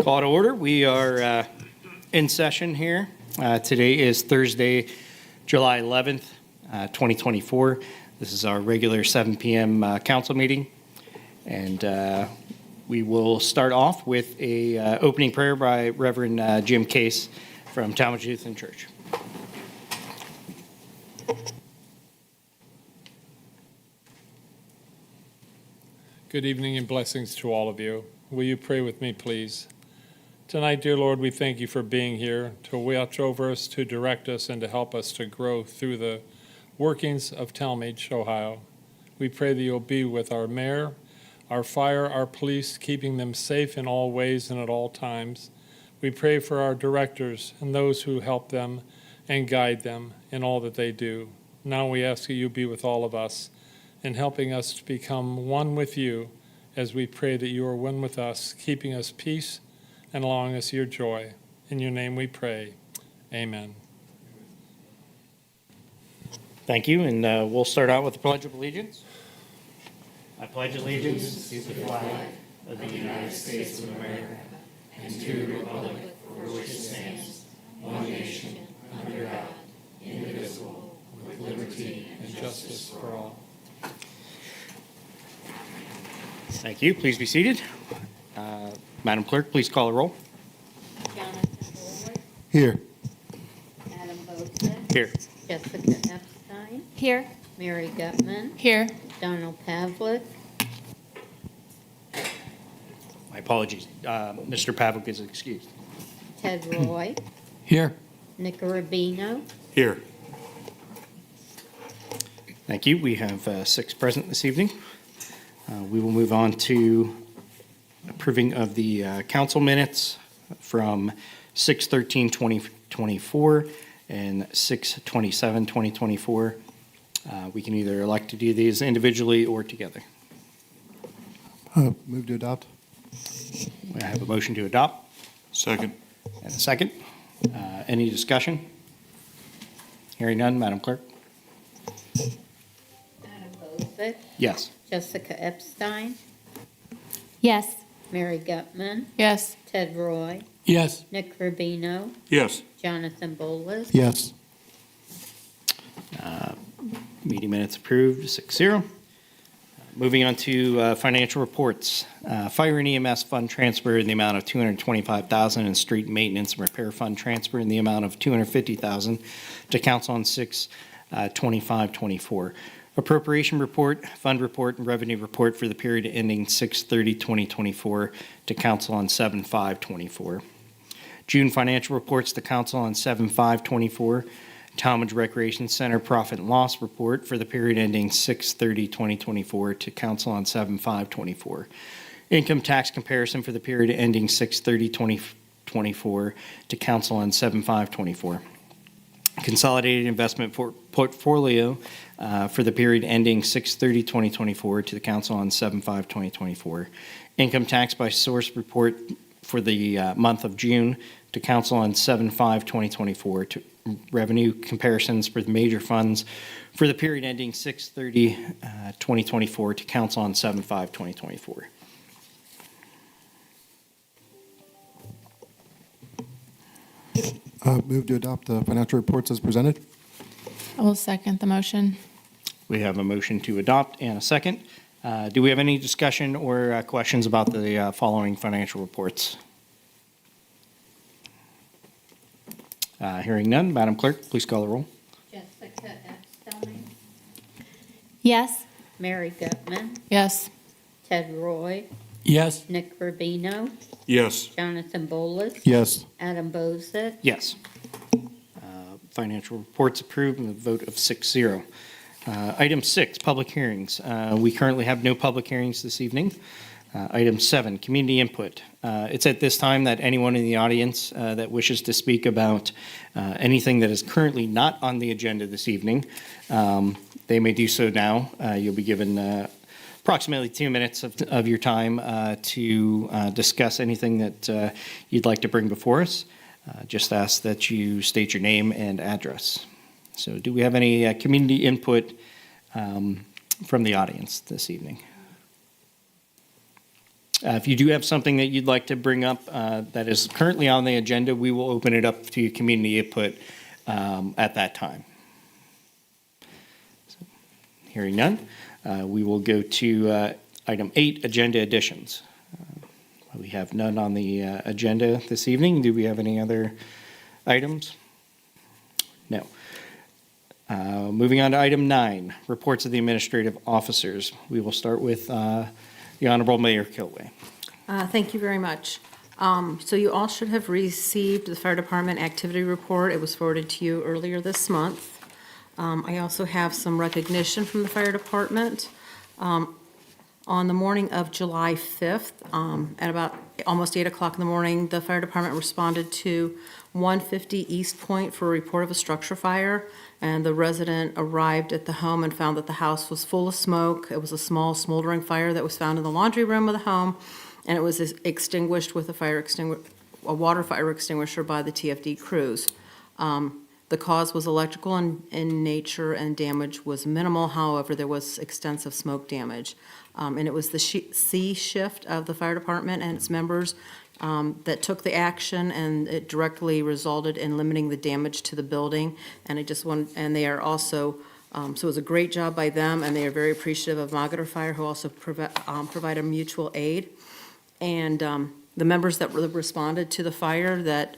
Call to order. We are in session here. Today is Thursday, July 11th, 2024. This is our regular 7 p.m. Council meeting. And we will start off with a opening prayer by Reverend Jim Case from Tallmadge Youth and Church. Good evening and blessings to all of you. Will you pray with me, please? Tonight, dear Lord, we thank you for being here to watch over us, to direct us, and to help us to grow through the workings of Tallmadge, Ohio. We pray that you'll be with our mayor, our fire, our police, keeping them safe in all ways and at all times. We pray for our directors and those who help them and guide them in all that they do. Now we ask that you be with all of us in helping us to become one with you as we pray that you are one with us, keeping us peace and allowing us your joy. In your name we pray. Amen. Thank you, and we'll start out with the Pledge of Allegiance. I pledge allegiance to the flag of the United States of America and to the republic for which it stands, one nation, under God, indivisible, with liberty And justice for all. Thank you. Please be seated. Madam Clerk, please call the roll. Jonathan Bullard, Here. Adam Bosa, Here. Jessica Epstein, Here. Mary Gutman, Here. Donald Pavlik, My apologies. Mr. Pavlik is excused. Ted Roy, Here. Nick Rubino, Here. Thank you. We have 6 present this evening. We will move on to approving of the council minutes from 6/13/2024 and 6/27/2024. We can either elect to do these individually or together. Move to adopt. I have a motion to adopt Second. and a second. Any discussion? Hearing none, Madam Clerk? Adam Bosa, Yes. Jessica Epstein, Yes. Mary Gutman, Yes. Ted Roy, Yes. Nick Rubino, Yes. Jonathan Bullard, Yes. Meeting minutes approved, 6-0. Moving on to financial reports. Fire and EMS fund transfer in the amount of $225,000 and street maintenance and repair fund transfer in the amount of $250,000 to council on 6/25/24. Appropriation report, fund report, and revenue report for the period ending 6/30/2024 to council on 7/5/24. June financial reports to council on 7/5/24. Tallmadge Recreation Center profit and loss report for the period ending 6/30/2024 to council on 7/5/24. Income tax comparison for the period ending 6/30/2024 to council on 7/5/24. Consolidated investment portfolio for the period ending 6/30/2024 to the council on 7/5/2024. Income tax by source report for the month of June to council on 7/5/2024. To revenue comparisons for the major funds for the period ending 6/30/2024 to council on 7/5/2024. Move to adopt the financial reports as presented. I will second the motion. We have a motion to adopt and a second. Do we have any discussion or questions about the following financial reports? Hearing none, Madam Clerk, please call the roll. Jessica Epstein, Yes. Mary Gutman, Yes. Ted Roy, Yes. Nick Rubino, Yes. Jonathan Bullard, Yes. Adam Bosa, Yes. Financial reports approved and a vote of 6-0. Item 6, public hearings. We currently have no public hearings this evening. Item 7, community input. It's at this time that anyone in the audience that wishes to speak about anything that is currently not on the agenda this evening, they may do so now. You'll be given approximately 2 minutes of your time to discuss anything that you'd like to bring before us. Just ask that you state your name and address. So do we have any community input from the audience this evening? If you do have something that you'd like to bring up that is currently on the agenda, we will open it up to community input at that time. So, hearing none, we will go to item 8, agenda additions. We have none on the agenda this evening. Do we have any other items? No. Moving on to item 9, reports of the administrative officers. We will start with the Honorable Mayor Kilway. Thank you very much. So you all should have received the fire department activity report. It was forwarded to you earlier this month. I also have some recognition from the fire department. On the morning of July 5th, at about almost 8 o'clock in the morning, the fire department responded to 150 East Point for a report of a structure fire, and the resident arrived at the home and found that the house was full of smoke. It was a small smoldering fire that was found in the laundry room of the home, and it was extinguished with a water fire extinguisher by the TFD crews. The cause was electrical in nature, and damage was minimal. However, there was extensive smoke damage. And it was the C shift of the fire department and its members that took the action, and it directly resulted in limiting the damage to the building. And they are also, so it was a great job by them, and they are very appreciative of Magatar Fire, who also provided mutual aid. And the members that responded to the fire that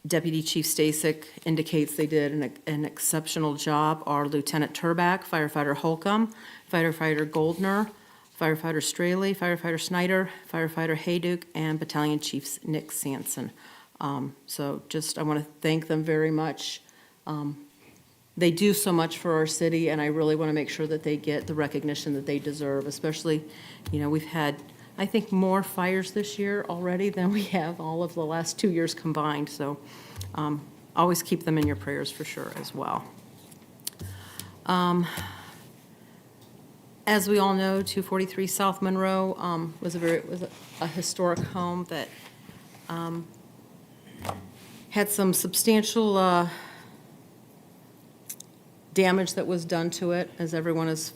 Deputy Chief Stasek indicates they did an exceptional job are Lieutenant Turback, Firefighter Holcomb, Firefighter Goldner, Firefighter Straley, Firefighter Snyder, Firefighter Hayduke, and Battalion Chief Nick Sanson. So I want to thank them very much. They do so much for our city, and I really want to make sure that they get the recognition that they deserve, especially, we've had, I think, more fires this year already than we have all of the last 2 years combined. So always keep them in your prayers for sure as well. As we all know, 243 South Monroe was a historic home that had some substantial damage that was done to it. As everyone is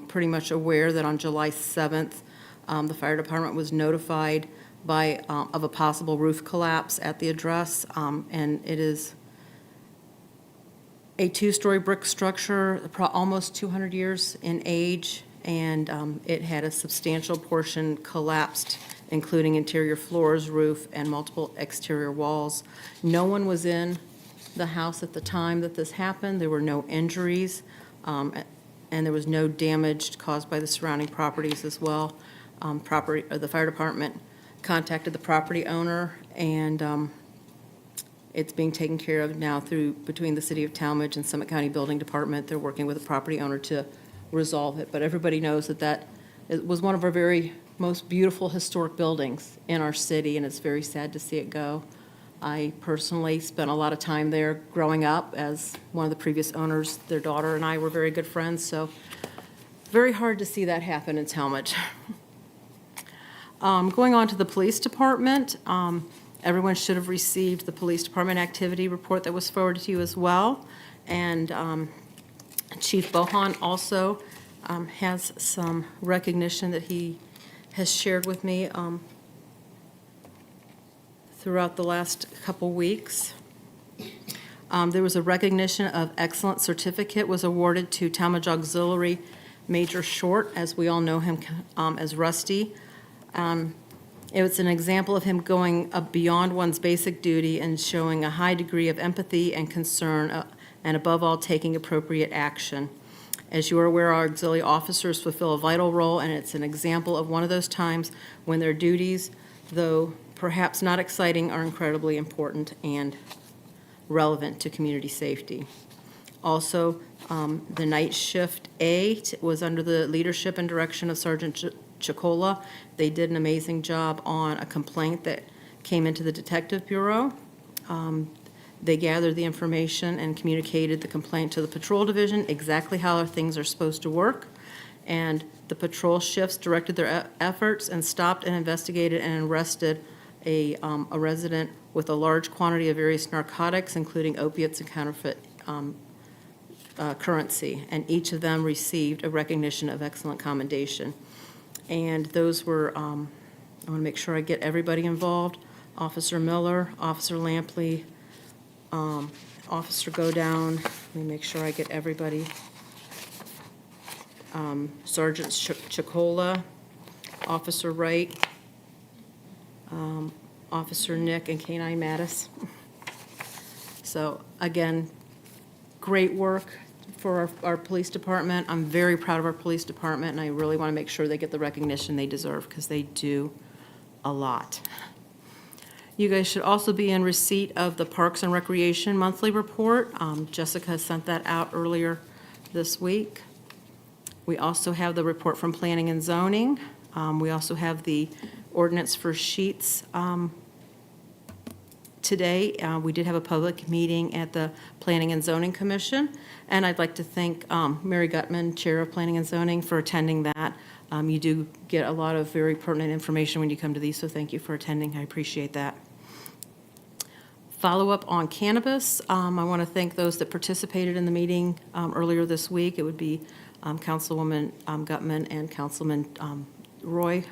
pretty much aware, that on July 7th, the fire department was notified of a possible roof collapse at the address, and it is a 2-story brick structure, almost 200 years in age, and it had a substantial portion collapsed, including interior floors, roof, and multiple exterior walls. No one was in the house at the time that this happened. There were no injuries, and there was no damage caused by the surrounding properties as well. The fire department contacted the property owner, and it's being taken care of now between the City of Tallmadge and Summit County Building Department. They're working with the property owner to resolve it, but everybody knows that it was one of our very most beautiful historic buildings in our city, and it's very sad to see it go. I personally spent a lot of time there growing up as one of the previous owners. Their daughter and I were very good friends, so very hard to see that happen in Tallmadge. Going on to the police department, everyone should have received the police department activity report that was forwarded to you as well. And Chief Bohan also has some recognition that he has shared with me throughout the last couple weeks. There was a recognition of excellent certificate was awarded to Tallmadge Auxiliary Major Short, as we all know him as Rusty. It was an example of him going beyond one's basic duty and showing a high degree of empathy and concern, and above all, taking appropriate action. As you are aware, our auxiliary officers fulfill a vital role, and it's an example of one of those times when their duties, though perhaps not exciting, are incredibly important and relevant to community safety. Also, the night shift A was under the leadership and direction of Sergeant Chicola. They did an amazing job on a complaint that came into the Detective Bureau. They gathered the information and communicated the complaint to the patrol division, exactly how things are supposed to work. And the patrol shifts directed their efforts and stopped and investigated and arrested a resident with a large quantity of various narcotics, including opiates and counterfeit currency. And each of them received a recognition of excellent commendation. And those were, I want to make sure I get everybody involved. Officer Miller, Officer Lampley, Officer Godown, let me make sure I get everybody. Sergeant Chicola, Officer Wright, Officer Nick, and K-9 Mattis. So again, great work for our police department. I'm very proud of our police department, and I really want to make sure they get the recognition they deserve, because they do a lot. You guys should also be in receipt of the Parks and Recreation monthly report. Jessica sent that out earlier this week. We also have the report from Planning and Zoning. We also have the ordinance for sheets today. We did have a public meeting at the Planning and Zoning Commission, and I'd like to thank Mary Gutman, Chair of Planning and Zoning, for attending that. You do get a lot of very pertinent information when you come to these, so thank you for attending. I appreciate that. Follow-up on cannabis. I want to thank those that participated in the meeting earlier this week. It would be Councilwoman Gutman and Councilman Roy.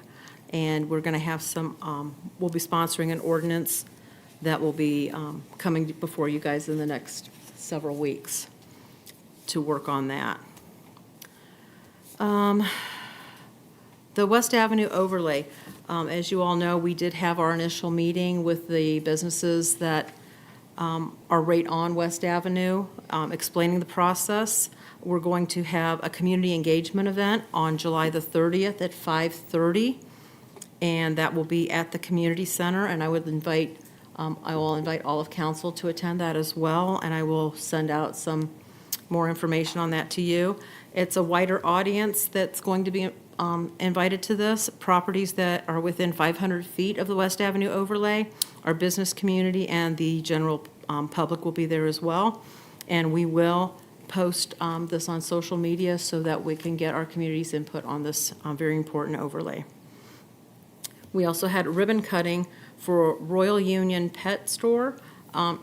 And we're going to have some, we'll be sponsoring an ordinance that will be coming before you guys in the next several weeks to work on that. The West Avenue overlay. As you all know, we did have our initial meeting with the businesses that are right on West Avenue, explaining the process. We're going to have a community engagement event on July the 30th at 5:30, and that will be at the community center, and I will invite all of council to attend that as well, and I will send out some more information on that to you. It's a wider audience that's going to be invited to this. Properties that are within 500 feet of the West Avenue overlay, our business community, and the general public will be there as well. And we will post this on social media so that we can get our community's input on this very important overlay. We also had ribbon cutting for Royal Union Pet Store.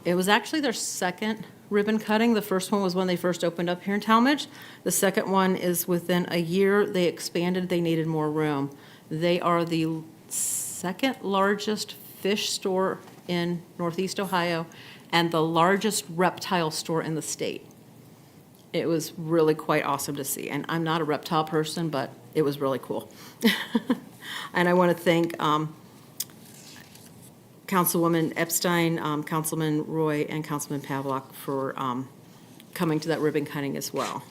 It was actually their second ribbon cutting. The first one was when they first opened up here in Tallmadge. The second one is within a year. They expanded. They needed more room. They are the second largest fish store in Northeast Ohio and the largest reptile store in the state. It was really quite awesome to see. And I'm not a reptile person, but it was really cool. And I want to thank Councilwoman Epstein, Councilman Roy, and Councilman Pavlock for coming to that ribbon cutting as well.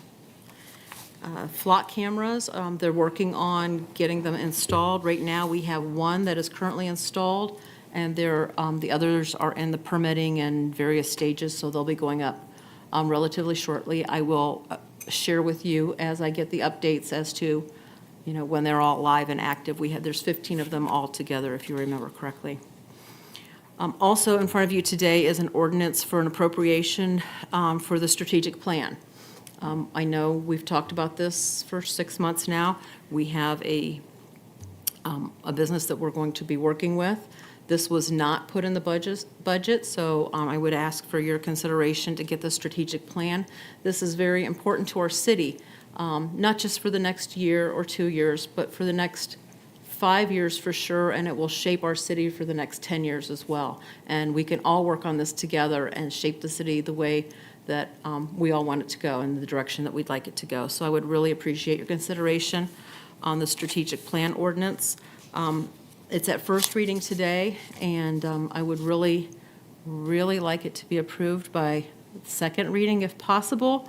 Flock cameras, they're working on getting them installed. Right now, we have one that is currently installed, and the others are in the permitting and various stages, so they'll be going up relatively shortly. I will share with you as I get the updates as to, when they're all live and active. There's 15 of them all together, if you remember correctly. Also in front of you today is an ordinance for an appropriation for the strategic plan. I know we've talked about this for 6 months now. We have a business that we're going to be working with. This was not put in the budget, so I would ask for your consideration to get the strategic plan. This is very important to our city, not just for the next year or 2 years, but for the next 5 years for sure, and it will shape our city for the next 10 years as well. And we can all work on this together and shape the city the way that we all want it to go and the direction that we'd like it to go. So I would really appreciate your consideration on the strategic plan ordinance. It's at first reading today, and I would really, really like it to be approved by second reading if possible,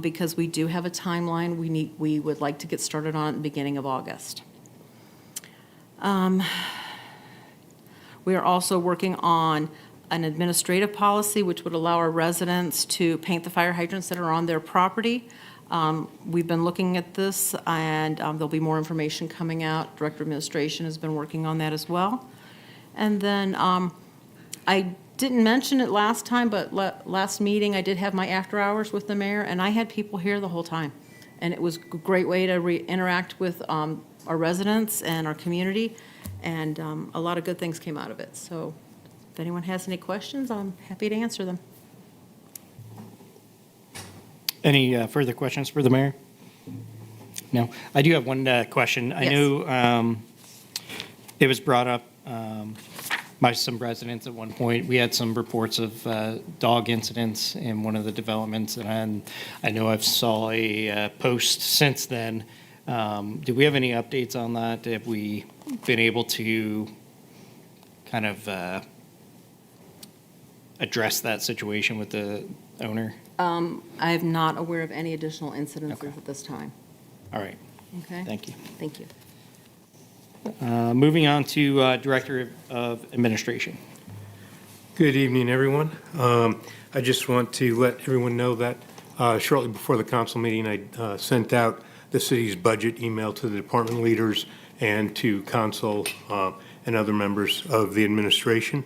because we do have a timeline. We would like to get started on it at the beginning of August. We are also working on an administrative policy which would allow our residents to paint the fire hydrants that are on their property. We've been looking at this, and there'll be more information coming out. Director of Administration has been working on that as well. And then I didn't mention it last time, but last meeting I did have my after hours with the mayor, and I had people here the whole time. And it was a great way to interact with our residents and our community, and a lot of good things came out of it. So if anyone has any questions, I'm happy to answer them. Any further questions for the mayor? No, I do have one question. I Yes. know it was brought up by some residents at one point. We had some reports of dog incidents in one of the developments, and I know I've saw a post since then. Do we have any updates on that? Have we been able to kind of address that situation with the owner? I am not aware of any additional incidences Okay. at this time. All right, Okay? thank you. Thank you. Moving on to Director of Administration. Good evening, everyone. I just want to let everyone know that shortly before the council meeting, I sent out the city's budget email to the department leaders and to council and other members of the administration.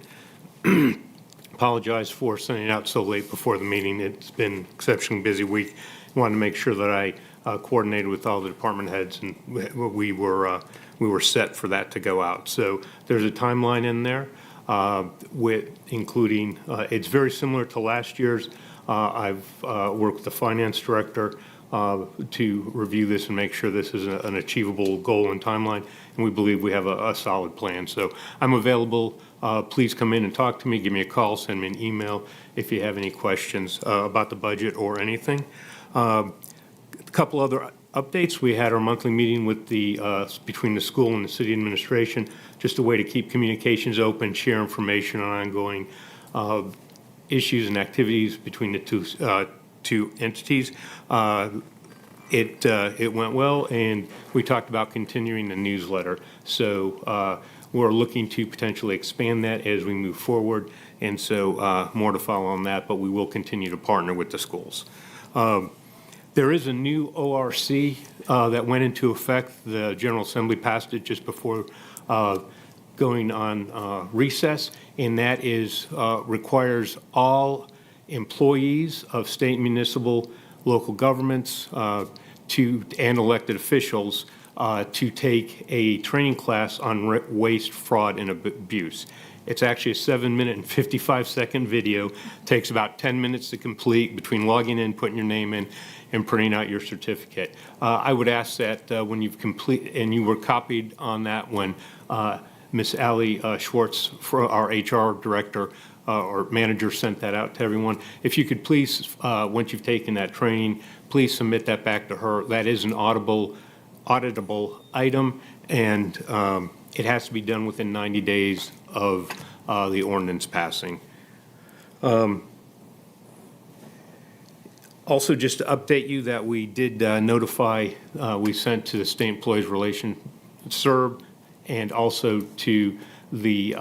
Apologize for sending it out so late before the meeting. It's been an exceptionally busy week. Wanted to make sure that I coordinated with all the department heads, and we were set for that to go out. So there's a timeline in there with including, it's very similar to last year's. I've worked with the finance director to review this and make sure this is an achievable goal and timeline, and we believe we have a solid plan. So I'm available. Please come in and talk to me, give me a call, send me an email if you have any questions about the budget or anything. A couple other updates. We had our monthly meeting with between the school and the city administration, just a way to keep communications open, share information on ongoing issues and activities between the two entities. It went well, and we talked about continuing the newsletter. So we're looking to potentially expand that as we move forward, and so more to follow on that, but we will continue to partner with the schools. There is a new ORC that went into effect. The General Assembly passed it just before going on recess, and that is requires all employees of state, municipal, local governments and elected officials to take a training class on waste, fraud, and abuse. It's actually a 7-minute and 55-second video. Takes about 10 minutes to complete between logging in, putting your name in, and printing out your certificate. I would ask that when you've completed, and you were copied on that when Ms. Allie Schwartz, our HR director or manager, sent that out to everyone. If you could please, once you've taken that training, please submit that back to her. That is an auditable item, and it has to be done within 90 days of the ordinance passing. Also, just to update you that we did notify, we sent to the State Employees Relations CERB and also to the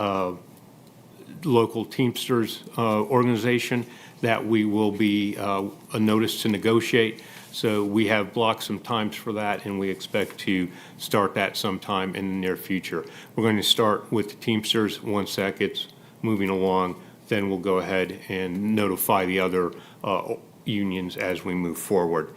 local Teamsters organization that we will be a notice to negotiate. So we have blocked some times for that, and we expect to start that sometime in the near future. We're going to start with the Teamsters. Once that gets moving along, then we'll go ahead and notify the other unions as we move forward.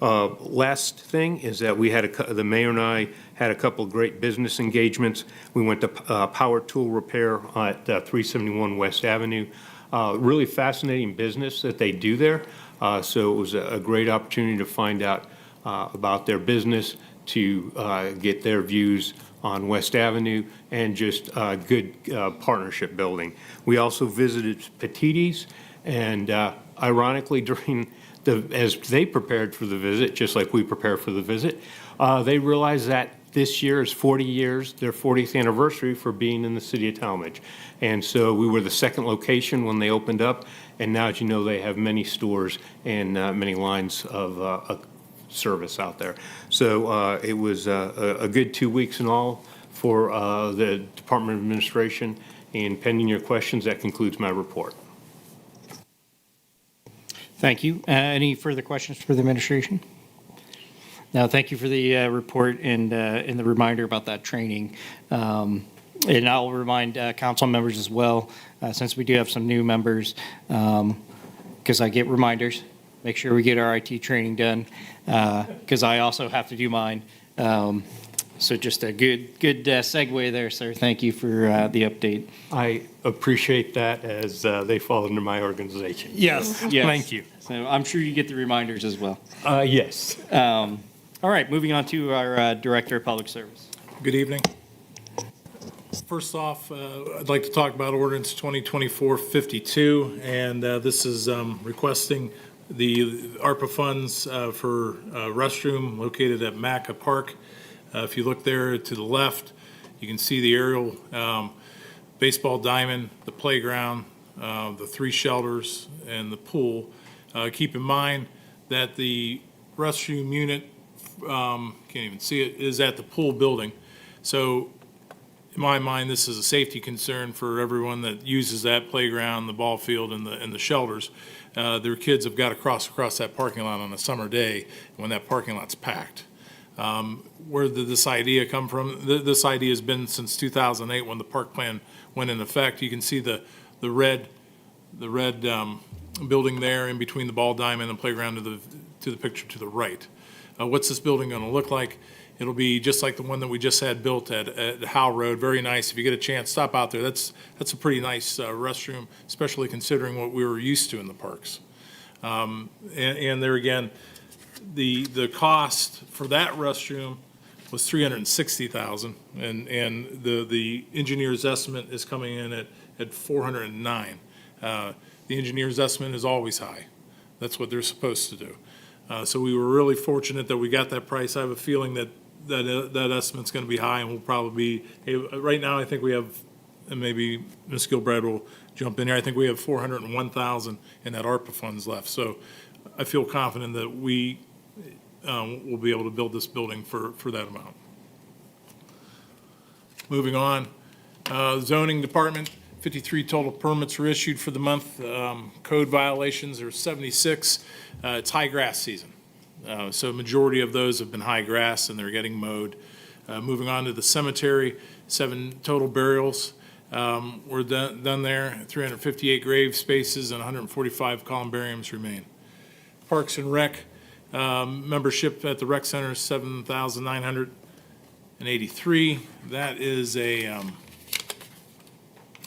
Last thing is that we had the mayor and I had a couple of great business engagements. We went to Power Tool Repair at 371 West Avenue. Really fascinating business that they do there. So it was a great opportunity to find out about their business, to get their views on West Avenue, and just good partnership building. We also visited Petiti's, and ironically, during as they prepared for the visit, just like we prepare for the visit, they realized that this year is 40 years, their 40th anniversary for being in the city of Tallmadge. And so we were the second location when they opened up, and now, as you know, they have many stores and many lines of service out there. So it was a good 2 weeks in all for the Department of Administration, and pending your questions, that concludes my report. Thank you. Any further questions for the administration? No, thank you for the report and the reminder about that training. And I'll remind council members as well, since we do have some new members, because I get reminders, make sure we get our IT training done, because I also have to do mine. So just a good segue there, sir. Thank you for the update. I appreciate that, as they fall under my organization. Yes. Thank you. So I'm sure you get the reminders as well. Yes. All right, moving on to our Director of Public Service. Good evening. First off, I'd like to talk about ordinance 2024-52, and this is requesting the ARPA funds for a restroom located at Macca Park. If you look there to the left, you can see the aerial baseball diamond, the playground, the 3 shelters, and the pool. Keep in mind that the restroom unit, can't even see it, is at the pool building. So in my mind, this is a safety concern for everyone that uses that playground, the ball field, and the shelters. Their kids have got to cross across that parking lot on a summer day when that parking lot's packed. Where did this idea come from? This idea has been since 2008 when the park plan went into effect. You can see the red building there in between the ball diamond and playground to the picture to the right. What's this building going to look like? It'll be just like the one that we just had built at Howe Road. Very nice. If you get a chance, stop out there. That's a pretty nice restroom, especially considering what we were used to in the parks. And there again, the cost for that restroom was $360,000, and the engineer's estimate is coming in at $409,000. The engineer's estimate is always high. That's what they're supposed to do. So we were really fortunate that we got that price. I have a feeling that estimate's going to be high, and we'll probably be, right now I think we have, and maybe Ms. Gilbride will jump in here, I think we have $401,000 in that ARPA funds left. So I feel confident that we will be able to build this building for that amount. Moving on, zoning department, 53 total permits were issued for the month. Code violations are 76. It's high grass season. So majority of those have been high grass and they're getting mowed. Moving on to the cemetery, 7 total burials were done there, 358 grave spaces and 145 columbariums remain. Parks and Rec, membership at the rec center is 7,983. That is a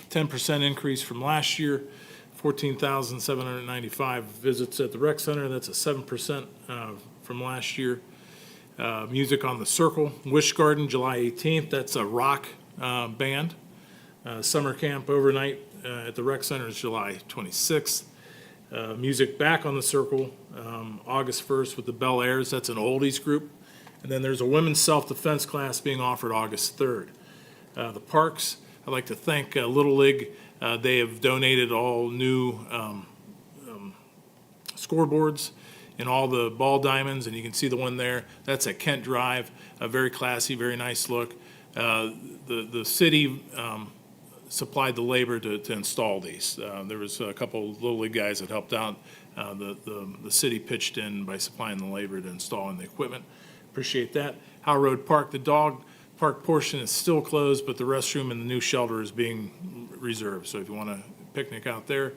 10% increase from last year. 14,795 visits at the rec center. That's a 7% from last year. Music on the Circle, Wish Garden, July 18th. That's a rock band. Summer camp overnight at the rec center is July 26th. Music back on the Circle, August 1st with the Bel Airs. That's an oldies group. And then there's a women's self-defense class being offered August 3rd. The parks, I'd like to thank Little League. They have donated all new scoreboards in all the ball diamonds, and you can see the one there. That's at Kent Drive, a very classy, very nice look. The city supplied the labor to install these. There was a couple of Little League guys that helped out. The city pitched in by supplying the labor to installing the equipment. Appreciate that. Howe Road Park, the dog park portion is still closed, but the restroom and the new shelter is being reserved. So if you want to picnic out there.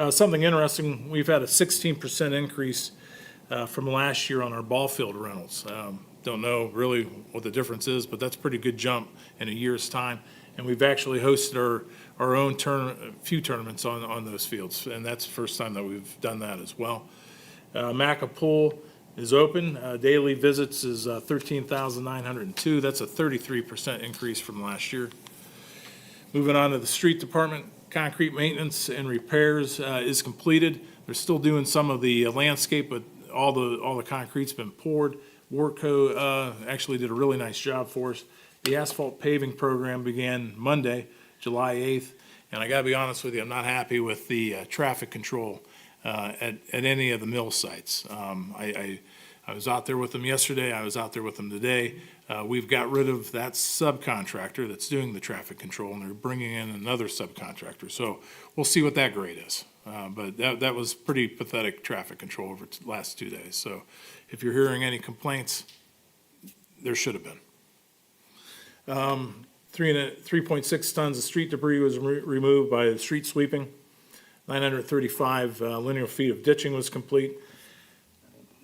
Something interesting, we've had a 16% increase from last year on our ball field rentals. Don't know really what the difference is, but that's a pretty good jump in a year's time. And we've actually hosted our own few tournaments on those fields, and that's the first time that we've done that as well. Macca Pool is open. Daily visits is 13,902. That's a 33% increase from last year. Moving on to the street department, concrete maintenance and repairs is completed. They're still doing some of the landscape, but all the concrete's been poured. Warco actually did a really nice job for us. The asphalt paving program began Monday, July 8th, and I gotta be honest with you, I'm not happy with the traffic control at any of the mill sites. I was out there with them yesterday, I was out there with them today. We've got rid of that subcontractor that's doing the traffic control, and they're bringing in another subcontractor. So we'll see what that grade is. But that was pretty pathetic traffic control over the last 2 days. So if you're hearing any complaints, there should have been. 3.6 tons of street debris was removed by street sweeping. 935 linear feet of ditching was complete.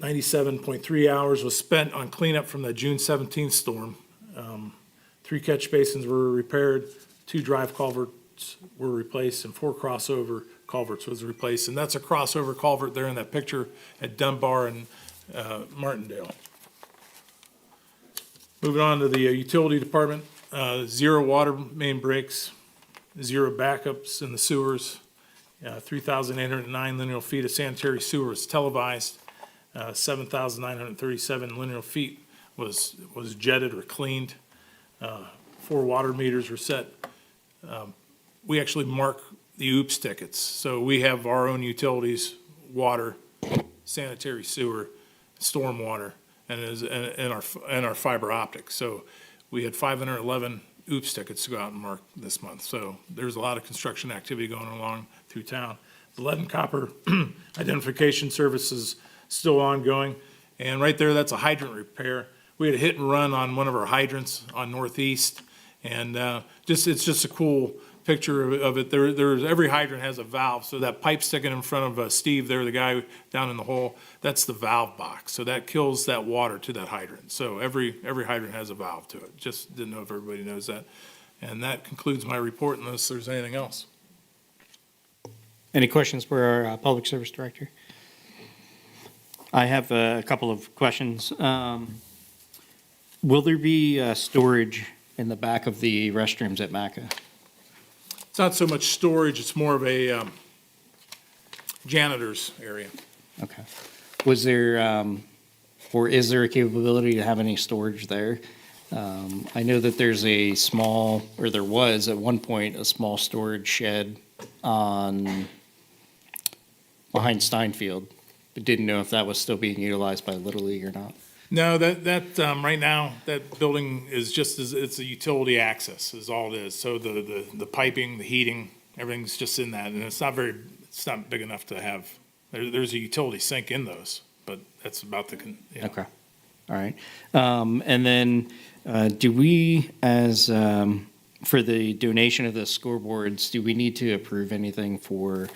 97.3 hours was spent on cleanup from the June 17th storm. 3 catch basins were repaired, 2 drive culverts were replaced, and 4 crossover culverts was replaced. And that's a crossover culvert there in that picture at Dunbar and Martindale. Moving on to the utility department, 0 water main breaks, 0 backups in the sewers, 3,809 linear feet of sanitary sewer was televised, 7,937 linear feet was jetted or cleaned, 4 water meters were set. We actually mark the OOPS tickets, so we have our own utilities, water, sanitary sewer, stormwater, and our fiber optic. So we had 511 OOPS tickets to go out and mark this month. So there's a lot of construction activity going along through town. The lead and copper identification service is still ongoing. And right there, that's a hydrant repair. We had a hit and run on one of our hydrants on Northeast. And it's just a cool picture of it. There's every hydrant has a valve. So that pipe sticking in front of Steve there, the guy down in the hole, that's the valve box. So that kills that water to that hydrant. So every hydrant has a valve to it. Just didn't know if everybody knows that. And that concludes my report unless there's anything else. Any questions for our Public Service Director? I have a couple of questions. Will there be storage in the back of the restrooms at MACA? It's not so much storage, it's more of a janitor's area. Okay. Was there, or is there a capability to have any storage there? I know that there's a small, or there was at one point, a small storage shed behind Steinfield, but didn't know if that was still being utilized by Little League or not. No, that right now, that building is just, it's a utility access is all it is. So the piping, the heating, everything's just in that, and it's not big enough to have, there's a utility sink in those, but that's about the, you know. Okay. All right. And then, do we, as, for the donation of the scoreboards, do we need to approve anything for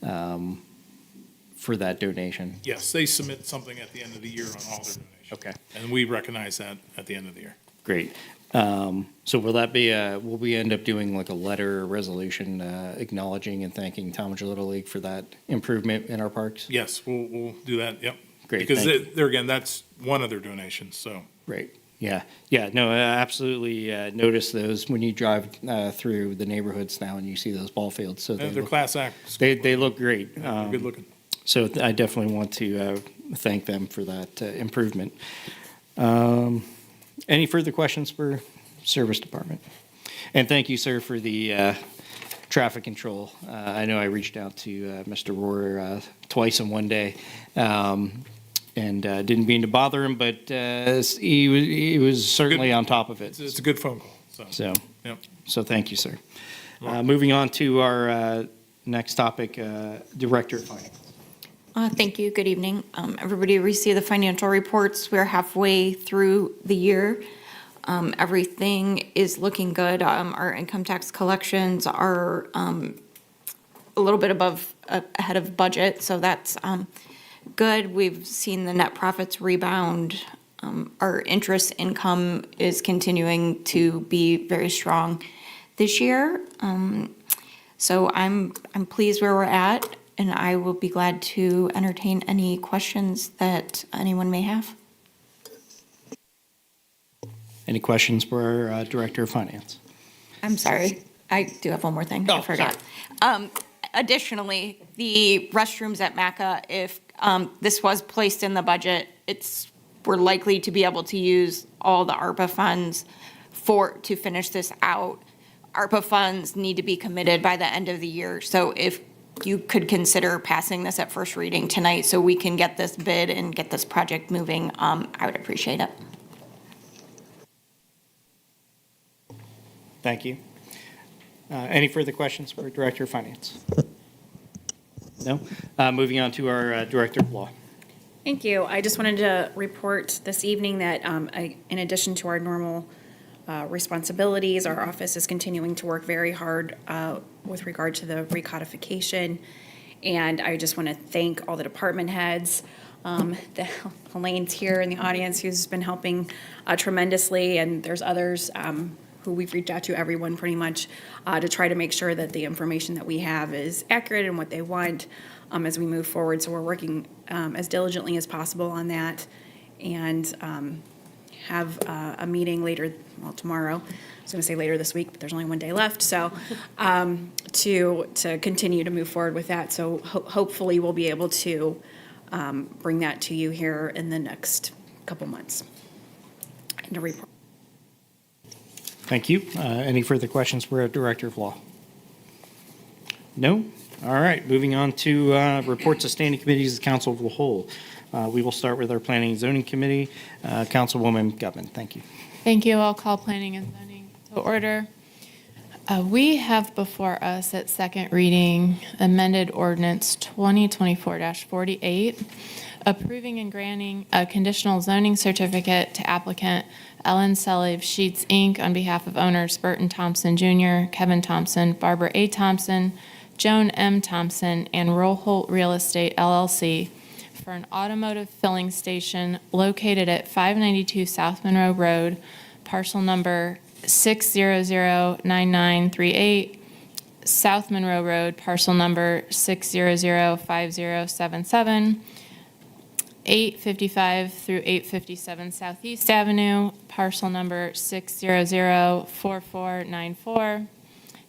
that donation? Yes, they submit something at the end of the year on all their donations. Okay. And we recognize that at the end of the year. Great. So will that be, will we end up doing like a letter or resolution acknowledging and thanking Tallmadge Little League for that improvement in our parks? Yes, we'll do that, yep. Great, Because thank there again, that's one of their donations, so. Great. Yeah. Yeah. No, I absolutely notice those when you drive through the neighborhoods now and you see those ball fields. So They're class act. they look great. They're good looking. So I definitely want to thank them for that improvement. Any further questions for Service Department? And thank you, sir, for the traffic control. I know I reached out to Mr. Rohr twice in one day, and didn't mean to bother him, but he was certainly on top of it. It's a good phone call, so. So, Yep. so thank you, sir. Moving on to our next topic, Director of Finance. Thank you. Good evening. Everybody received the financial reports. We're halfway through the year. Everything is looking good. Our income tax collections are a little bit ahead of budget, so that's good. We've seen the net profits rebound. Our interest income is continuing to be very strong this year. So I'm pleased where we're at. And I will be glad to entertain any questions that anyone may have. Any questions for our Director of Finance? I'm sorry, I do have one more thing. Oh, I forgot. Additionally, the restrooms at MACA, if this was placed in the budget, we're likely to be able to use all the ARPA funds to finish this out. ARPA funds need to be committed by the end of the year. So if you could consider passing this at first reading tonight so we can get this bid and get this project moving, I would appreciate it. Thank you. Any further questions for Director of Finance? No? Moving on to our Director of Law. Thank you. I just wanted to report this evening that in addition to our normal responsibilities, our office is continuing to work very hard with regard to the recodification. And I just want to thank all the department heads. Elaine's here in the audience who's been helping tremendously, and there's others who we've reached out to, everyone pretty much, to try to make sure that the information that we have is accurate and what they want as we move forward. So we're working as diligently as possible on that. And have a meeting later, well, tomorrow. I was going to say later this week, but there's only one day left. So to continue to move forward with that. So hopefully we'll be able to bring that to you here in the next couple months. And a report. Thank you. Any further questions for our Director of Law? No? All right, moving on to reports of standing committees of the Council of the Whole. We will start with our Planning and Zoning Committee. Councilwoman Gutman, thank you. Thank you. I'll call planning and zoning to order. We have before us at second reading amended ordinance 2024-48, approving and granting a conditional zoning certificate to applicant Ellen Sullivan Sheets, Inc. on behalf of owners Burton Thompson Jr., Kevin Thompson, Barbara A. Thompson, Joan M. Thompson, and Rollholt Real Estate LLC for an automotive filling station located at 592 South Monroe Road, parcel number 6009938, South Monroe Road, parcel number 6005077, 855 through 857 Southeast Avenue, parcel number 6004494,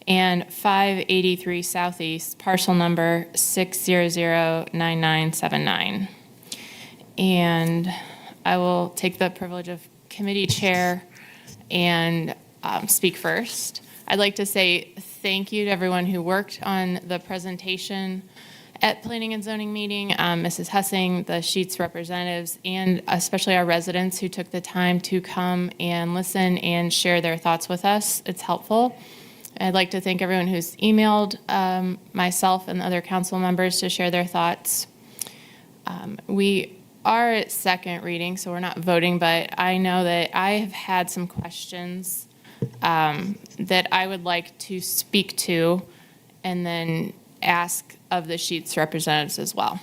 and 583 Southeast, parcel number 6009979. And I will take the privilege of committee chair and speak first. I'd like to say thank you to everyone who worked on the presentation at Planning and Zoning meeting, Mrs. Hussing, the Sheets representatives, and especially our residents who took the time to come and listen and share their thoughts with us. It's helpful. I'd like to thank everyone who's emailed myself and other council members to share their thoughts. We are at second reading, so we're not voting, but I know that I have had some questions that I would like to speak to and then ask of the Sheets representatives as well.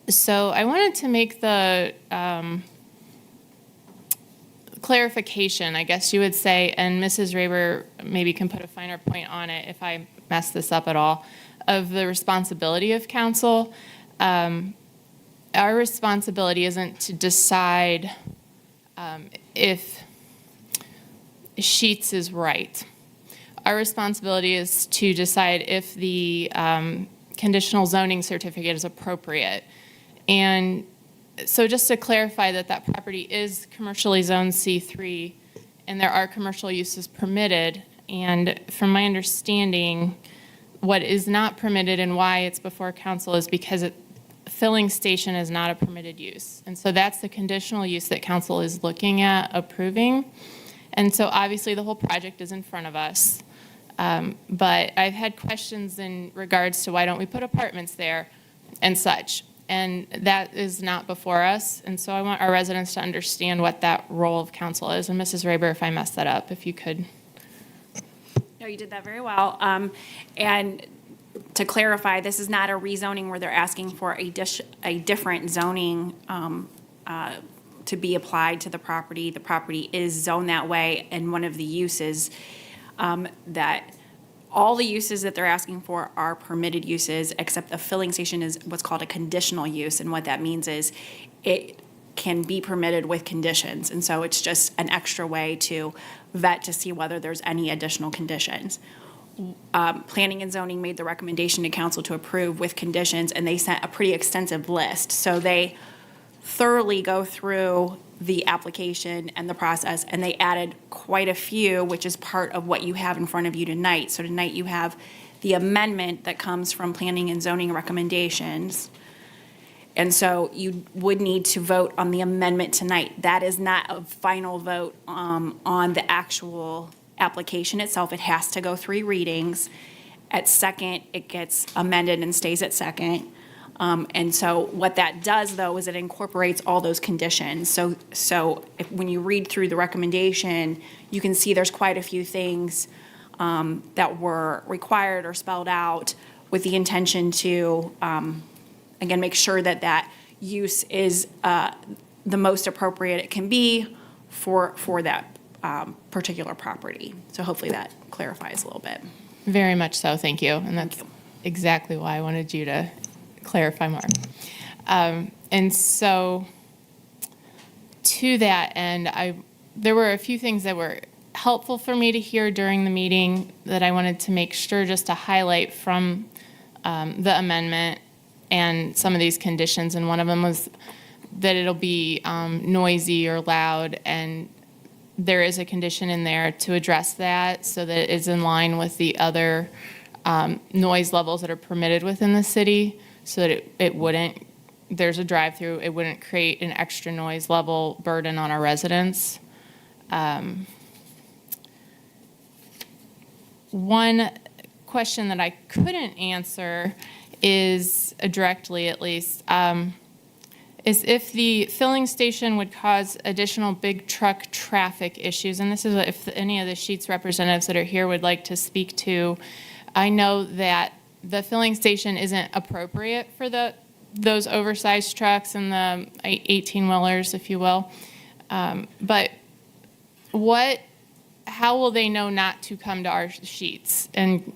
So I wanted to make the clarification, I guess you would say, and Mrs. Raber maybe can put a finer point on it if I mess this up at all, of the responsibility of council. Our responsibility isn't to decide if Sheets is right. Our responsibility is to decide if the conditional zoning certificate is appropriate. And so just to clarify that property is commercially zoned C3 and there are commercial uses permitted. And from my understanding, what is not permitted and why it's before council is because filling station is not a permitted use. And so that's the conditional use that council is looking at approving. And so obviously the whole project is in front of us. But I've had questions in regards to why don't we put apartments there and such. And that is not before us. And so I want our residents to understand what that role of council is. And Mrs. Raber, if I messed that up, if you could. No, you did that very well. And to clarify, this is not a rezoning where they're asking for a different zoning to be applied to the property. The property is zoned that way, and one of the uses that all the uses that they're asking for are permitted uses, except the filling station is what's called a conditional use, and what that means is it can be permitted with conditions, and so it's just an extra way to vet to see whether there's any additional conditions. Planning and Zoning made the recommendation to council to approve with conditions, and they sent a pretty extensive list. So they thoroughly go through the application and the process, and they added quite a few, which is part of what you have in front of you tonight. So tonight you have the amendment that comes from Planning and Zoning recommendations. And so you would need to vote on the amendment tonight. That is not a final vote on the actual application itself. It has to go 3 readings. At second, it gets amended and stays at second. And so what that does, though, is it incorporates all those conditions. So when you read through the recommendation, you can see there's quite a few things that were required or spelled out with the intention to, again, make sure that that use is the most appropriate it can be for that particular property. So hopefully that clarifies a little bit. Very much so, thank you. And that's exactly why I wanted you to clarify more. And so to that end, there were a few things that were helpful for me to hear during the meeting that I wanted to make sure just to highlight from the amendment and some of these conditions. And one of them was that it'll be noisy or loud, and there is a condition in there to address that so that it is in line with the other noise levels that are permitted within the city, so that it wouldn't, there's a drive-through, it wouldn't create an extra noise level burden on our residents. One question that I couldn't answer is, directly at least, is if the filling station would cause additional big truck traffic issues, and this is what, if any of the Sheetz representatives that are here would like to speak to. I know that the filling station isn't appropriate for those oversized trucks and the 18-wheelers, if you will. But how will they know not to come to our Sheetz and,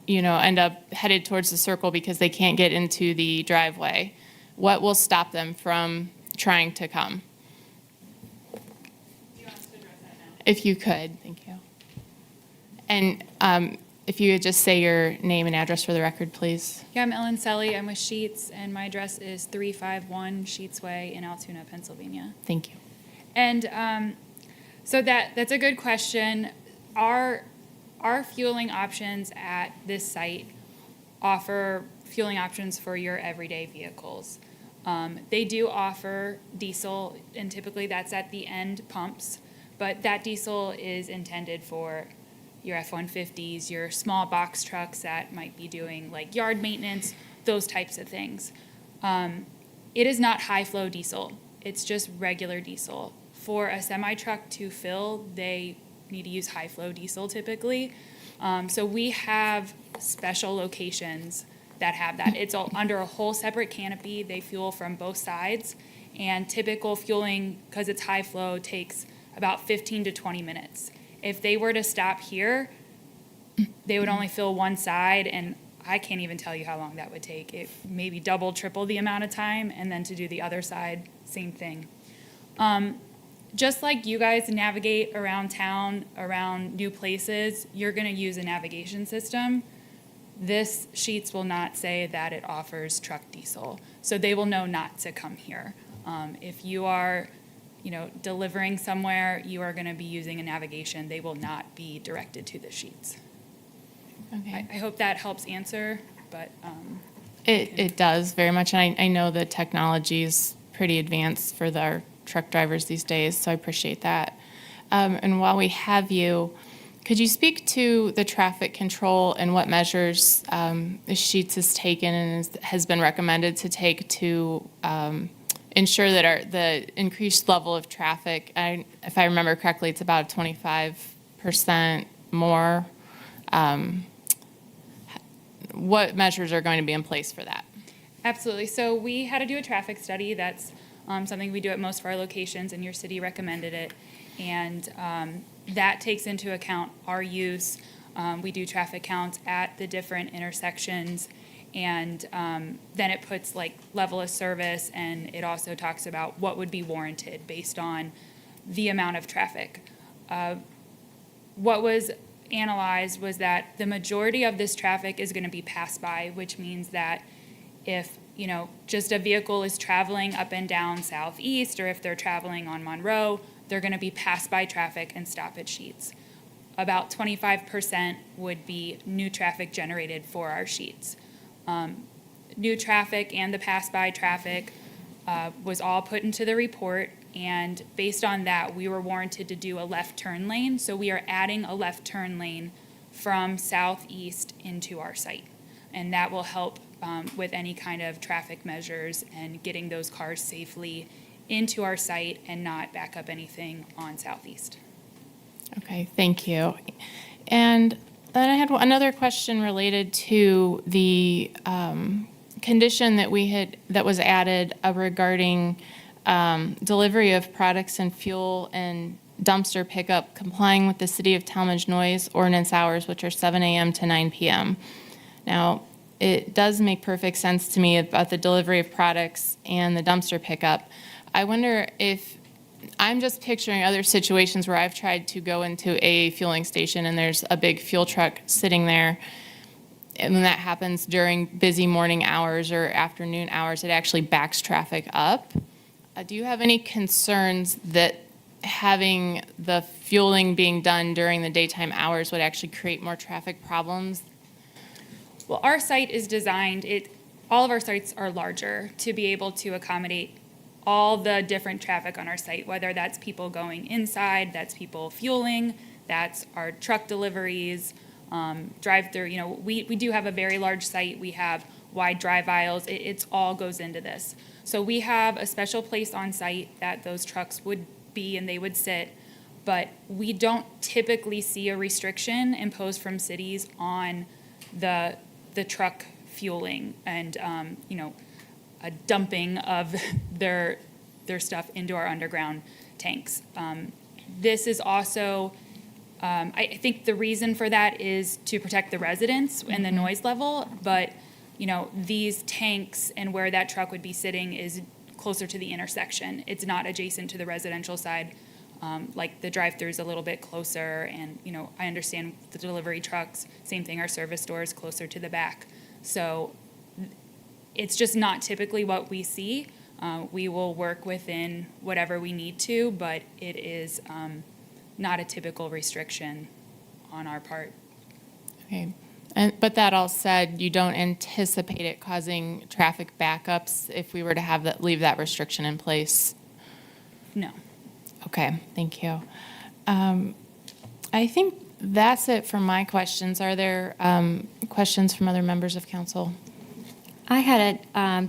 end up headed towards the circle because they can't get into the driveway? What will stop them from trying to come? Do you want us to address that now? If you could, thank you. And if you would just say your name and address for the record, please. Yeah, I'm Ellen Selly. I'm with Sheetz, and my address is 351 Sheetz Way in Altoona, Pennsylvania. Thank you. And so that's a good question. Our fueling options at this site offer fueling options for your everyday vehicles. They do offer diesel, and typically that's at the end pumps, but that diesel is intended for your F-150s, your small box trucks that might be doing like yard maintenance, those types of things. It is not high-flow diesel. It's just regular diesel. For a semi-truck to fill, they need to use high-flow diesel typically. So we have special locations that have that. It's all under a whole separate canopy. They fuel from both sides. And typical fueling, because it's high flow, takes about 15 to 20 minutes. If they were to stop here, they would only fill one side, and I can't even tell you how long that would take. It maybe double, triple the amount of time, and then to do the other side, same thing. Just like you guys navigate around town, around new places, you're going to use a navigation system. This Sheetz will not say that it offers truck diesel, so they will know not to come here. If you are, delivering somewhere, you are going to be using a navigation. They will not be directed to the Sheetz. Okay. I hope that helps answer, but It does very much, and I know the technology is pretty advanced for our truck drivers these days, so I appreciate that. And while we have you, could you speak to the traffic control and what measures the Sheetz has taken and has been recommended to take to ensure that the increased level of traffic, if I remember correctly, it's about 25% more. What measures are going to be in place for that? absolutely. So we had to do a traffic study. That's something we do at most of our locations, and your city recommended it. And that takes into account our use. We do traffic counts at the different intersections, and then it puts like level of service, and it also talks about what would be warranted based on the amount of traffic. What was analyzed was that the majority of this traffic is going to be pass-by, which means that if just a vehicle is traveling up and down Southeast, or if they're traveling on Monroe, they're going to be pass-by traffic and stop at Sheetz. About 25% would be new traffic generated for our Sheetz. New traffic and the pass-by traffic was all put into the report, and based on that, we were warranted to do a left turn lane. So we are adding a left turn lane from southeast into our site, and that will help with any kind of traffic measures and getting those cars safely into our site and not back up anything on southeast. Okay, thank you. And then I had another question related to the condition that that was added regarding delivery of products and fuel and dumpster pickup complying with the City of Tallmadge noise ordinance hours, which are 7 a.m. to 9 p.m. Now, it does make perfect sense to me about the delivery of products and the dumpster pickup. I wonder if I'm just picturing other situations where I've tried to go into a fueling station and there's a big fuel truck sitting there. And when that happens during busy morning hours or afternoon hours, it actually backs traffic up. Do you have any concerns that having the fueling being done during the daytime hours would actually create more traffic problems? Well, our site is designed, all of our sites are larger to be able to accommodate all the different traffic on our site, whether that's people going inside, that's people fueling, that's our truck deliveries, drive-through. You know, we do have a very large site. We have wide drive aisles. It's all goes into this. So we have a special place on site that those trucks would be and they would sit, but we don't typically see a restriction imposed from cities on the truck fueling and, you know, a dumping of their stuff into our underground tanks. This is also, I think the reason for that is to protect the residents and the noise level, but, you know, these tanks and where that truck would be sitting is closer to the intersection. It's not adjacent to the residential side. Like the drive-through is a little bit closer, and, you know, I understand the delivery trucks, same thing, our service doors closer to the back. So it's just not typically what we see. We will work within whatever we need to, but it is not a typical restriction on our part. Okay. But that all said, you don't anticipate it causing traffic backups if we were to have that, leave that restriction in place? No. Okay, thank you. I think that's it for my questions. Are there questions from other members of council? I had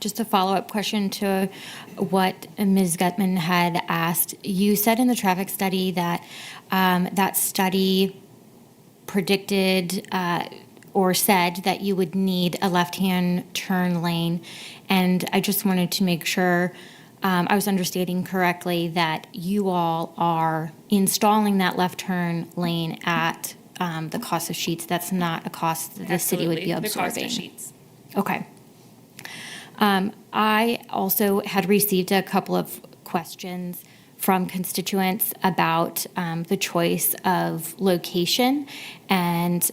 just a follow-up question to what Ms. Gutman had asked. You said in the traffic study that that study predicted or said that you would need a left-hand turn lane, and I just wanted to make sure I was understanding correctly that you all are installing that left turn lane at the cost of Sheets. That's not a cost that the city would be Absolutely. absorbing. The cost of Sheets. Okay. I also had received a couple of questions from constituents about the choice of location and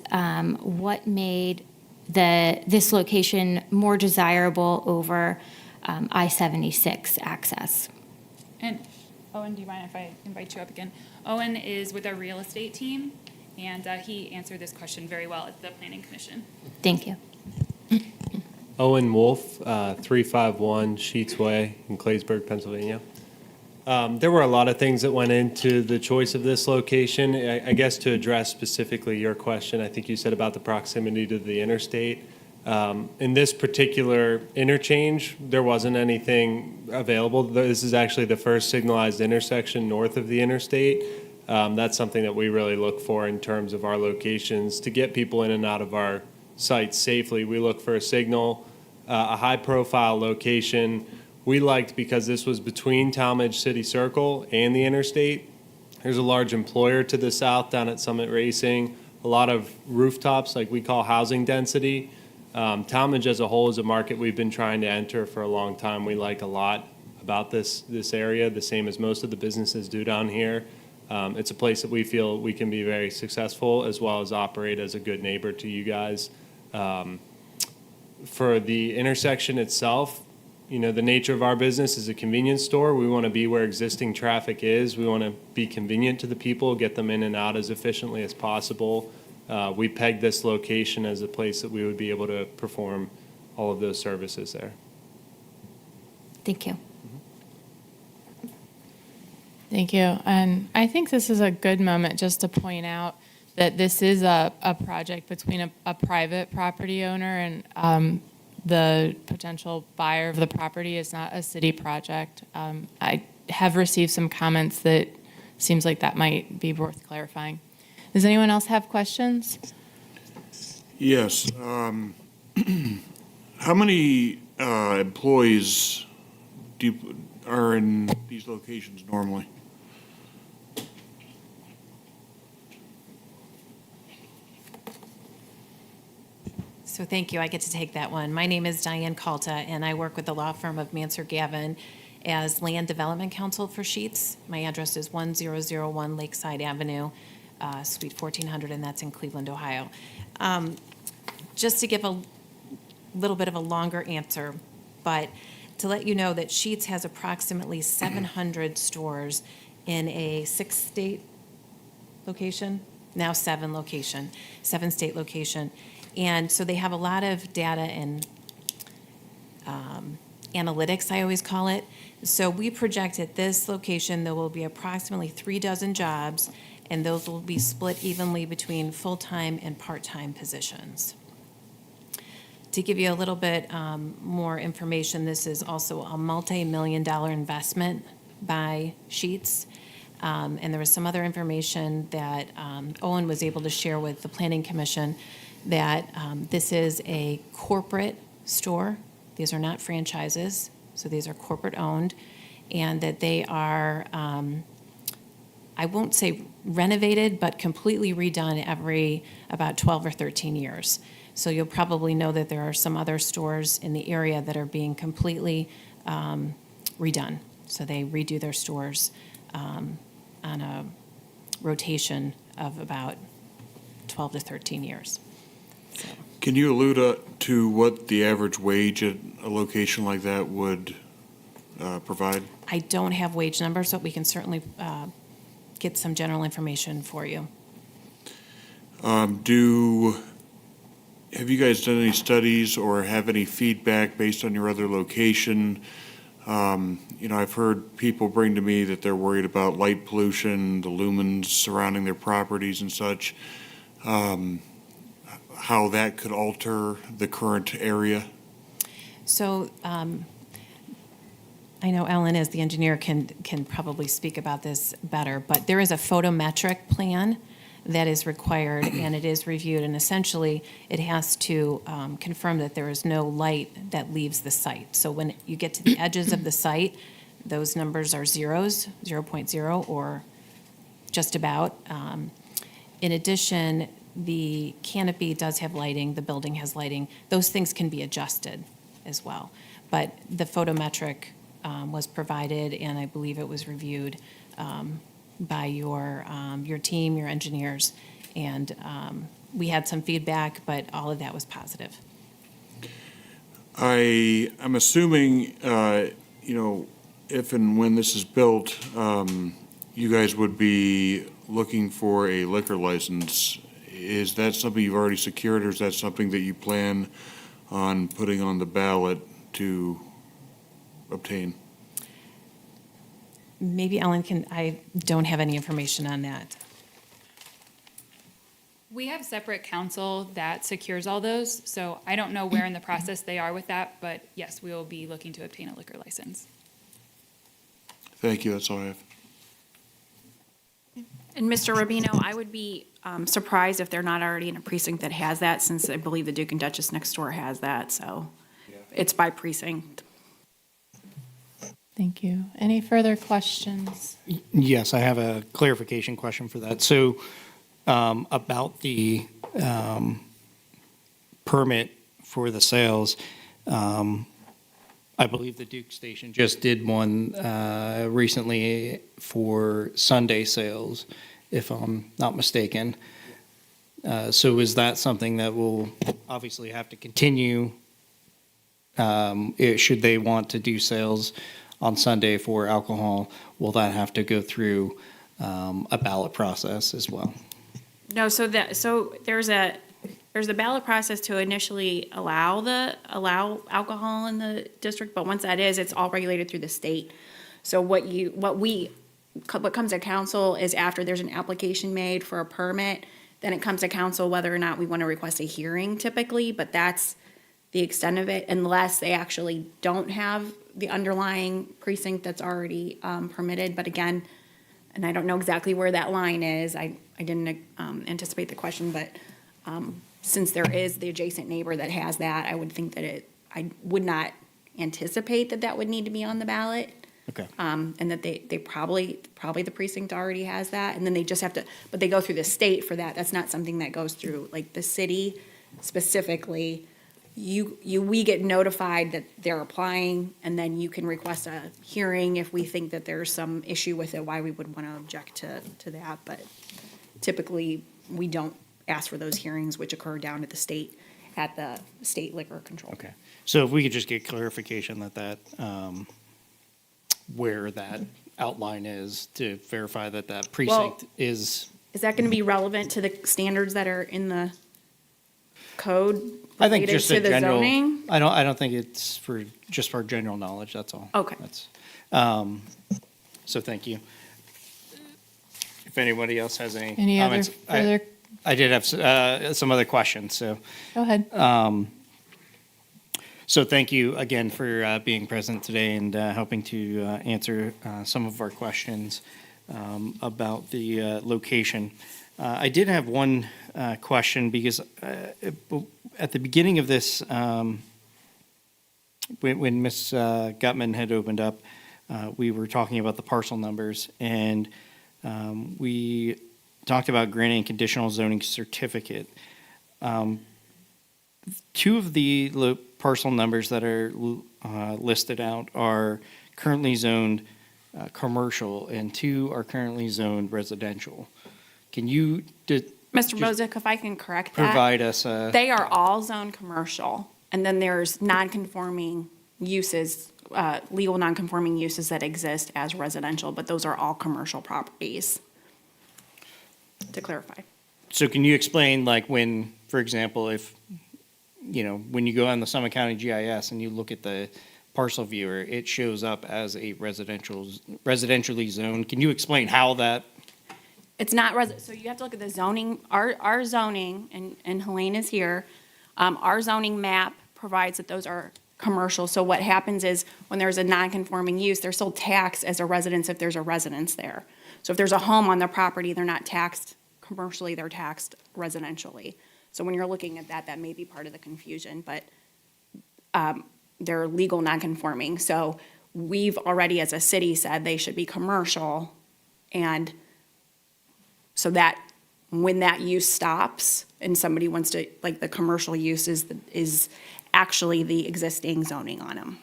what made this location more desirable over I-76 access. And Owen, do you mind if I invite you up again? Owen is with our real estate team, and he answered this question very well at the Planning Commission. Thank you. Owen Wolf, 351 Sheets Way in Claysburg, Pennsylvania. There were a lot of things that went into the choice of this location. I guess to address specifically your question, I think you said about the proximity to the interstate. In this particular interchange, there wasn't anything available. This is actually the first signalized intersection north of the interstate. That's something that we really look for in terms of our locations. To get people in and out of our sites safely, we look for a signal, a high-profile location. We liked because this was between Tallmadge City Circle and the interstate. There's a large employer to the south down at Summit Racing, a lot of rooftops, like we call housing density. Tallmadge as a whole is a market we've been trying to enter for a long time. We like a lot about this area, the same as most of the businesses do down here. It's a place that we feel we can be very successful as well as operate as a good neighbor to you guys. For the intersection itself, you know, the nature of our business is a convenience store. We want to be where existing traffic is. We want to be convenient to the people, get them in and out as efficiently as possible. We pegged this location as a place that we would be able to perform all of those services there. Thank you. Thank you. And I think this is a good moment just to point out that this is a project between a private property owner and the potential buyer of the property is not a city project. I have received some comments that seems like that might be worth clarifying. Does anyone else have questions? Yes. How many employees are in these locations normally? So thank you. I get to take that one. My name is Diane Calta, and I work with the law firm of Mansur Gavin. as Land Development Counsel for Sheets. My address is 1001 Lakeside Avenue, Suite 1400, and that's in Cleveland, Ohio. Just to give a little bit of a longer answer, but to let you know that Sheets has approximately 700 stores in a 6-state location, now 7-state location. And so they have a lot of data and analytics, I always call it. So we project at this location, there will be approximately 3 dozen jobs, and those will be split evenly between full-time and part-time positions. To give you a little bit more information, this is also a multi-million-dollar investment by Sheets. And there was some other information that Owen was able to share with the Planning Commission, that this is a corporate store. These are not franchises, so these are corporate-owned, and that they are, I won't say renovated, but completely redone every about 12 or 13 years. So you'll probably know that there are some other stores in the area that are being completely redone. So they redo their stores on a rotation of about 12 to 13 years. So. Can you allude to what the average wage at a location like that would provide? I don't have wage numbers, but we can certainly get some general information for you. Have you guys done any studies or have any feedback based on your other location? I've heard people bring to me that they're worried about light pollution, the lumens surrounding their properties and such, how that could alter the current area. So I know Ellen, as the engineer, can probably speak about this better, but there is a photometric plan that is required, and it is reviewed, and essentially it has to confirm that there is no light that leaves the site. So when you get to the edges of the site, those numbers are zeros, 0.0 or just about. In addition, the canopy does have lighting, the building has lighting. Those things can be adjusted as well. But the photometric was provided, and I believe it was reviewed by your team, your engineers, and we had some feedback, but all of that was positive. I'm assuming, if and when this is built, you guys would be looking for a liquor license. Is that something you've already secured, or is that something that you plan on putting on the ballot to obtain? Maybe Ellen I don't have any information on that. We have separate counsel that secures all those, so I don't know where in the process they are with that, but yes, we will be looking to obtain a liquor license. Thank you, that's all I have. And Mr. Rubino, I would be surprised if they're not already in a precinct that has that, since I believe the Duke and Duchess next door has that, so it's by precinct. Thank you. Any further questions? Yes, I have a clarification question for that. So about the permit for the sales, I believe the Duke Station just did one recently for Sunday sales, if I'm not mistaken. So is that something that will obviously have to continue? Should they want to do sales on Sunday for alcohol, will that have to go through a ballot process as well? No, so there's a ballot process to initially allow alcohol in the district, but once that is, it's all regulated through the state. So what comes to council is after there's an application made for a permit, then it comes to council whether or not we want to request a hearing typically, but that's the extent of it, unless they actually don't have the underlying precinct that's already permitted. But again, and I don't know exactly where that line is, I didn't anticipate the question, but since there is the adjacent neighbor that has that, I would think that I would not anticipate that would need to be on the ballot. Okay. And that they probably the precinct already has that, and then they just have to, but they go through the state for that. That's not something that goes through, like, the city specifically we get notified that they're applying, and then you can request a hearing if we think that there's some issue with it, why we would want to object to that. But typically, we don't ask for those hearings, which occur down at the state liquor control. Okay. So if we could just get clarification that where that outline is to verify that that precinct is. Is that going to be relevant to the standards that are in the code I think related just to a the general. zoning? I don't think it's just for general knowledge, that's all. Okay. So thank you. If anybody else has any Any other comments. further? I did have some other questions, so. Go ahead. So thank you again for being present today and helping to answer some of our questions about the location. I did have one question because at the beginning of this, when Ms. Gutman had opened up, we were talking about the parcel numbers, and we talked about granting conditional zoning certificate. Two of the parcel numbers that are listed out are currently zoned commercial, and two are currently zoned residential. Can you Mr. just Bozick, if I can correct that. provide us a? They are all zoned commercial, and then there's non-conforming uses, legal non-conforming uses that exist as residential, but those are all commercial properties, to clarify. So can you explain, like, when, for example, if, when you go on the Summit County GIS and you look at the parcel viewer, it shows up as a residentially zoned. Can you explain how that? It's not so you have to look at the zoning, our zoning, and Helene is here. Our zoning map provides that those are commercial. So what happens is when there's a non-conforming use, they're still taxed as a residence if there's a residence there. So if there's a home on the property, they're not taxed commercially, they're taxed residentially. So when you're looking at that, that may be part of the confusion, but they're legal non-conforming. So we've already, as a city, said they should be commercial, and so that when that use stops and somebody wants to, like, the commercial use is actually the existing zoning on them.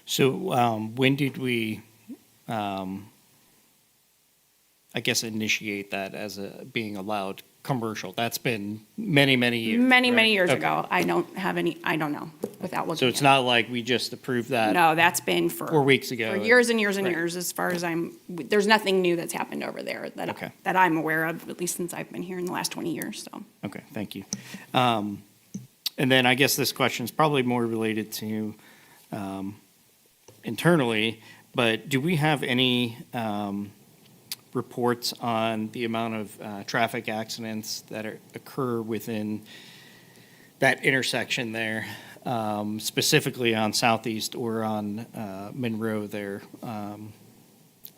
So when did we, I guess, initiate that as being allowed commercial? That's been many, many years. Many, right? many years Okay. ago. I don't know without looking. So it's at not like we just approved it. that No, that's been for 4 weeks ago. For years and years and Right. years, as far as there's nothing new that's happened over there Okay. that I'm aware of, at least since I've been here in the last 20 years, so. Okay, thank you. And then I guess this question is probably more related to internally, but do we have any reports on the amount of traffic accidents that occur within that intersection there, specifically on Southeast or on Monroe there,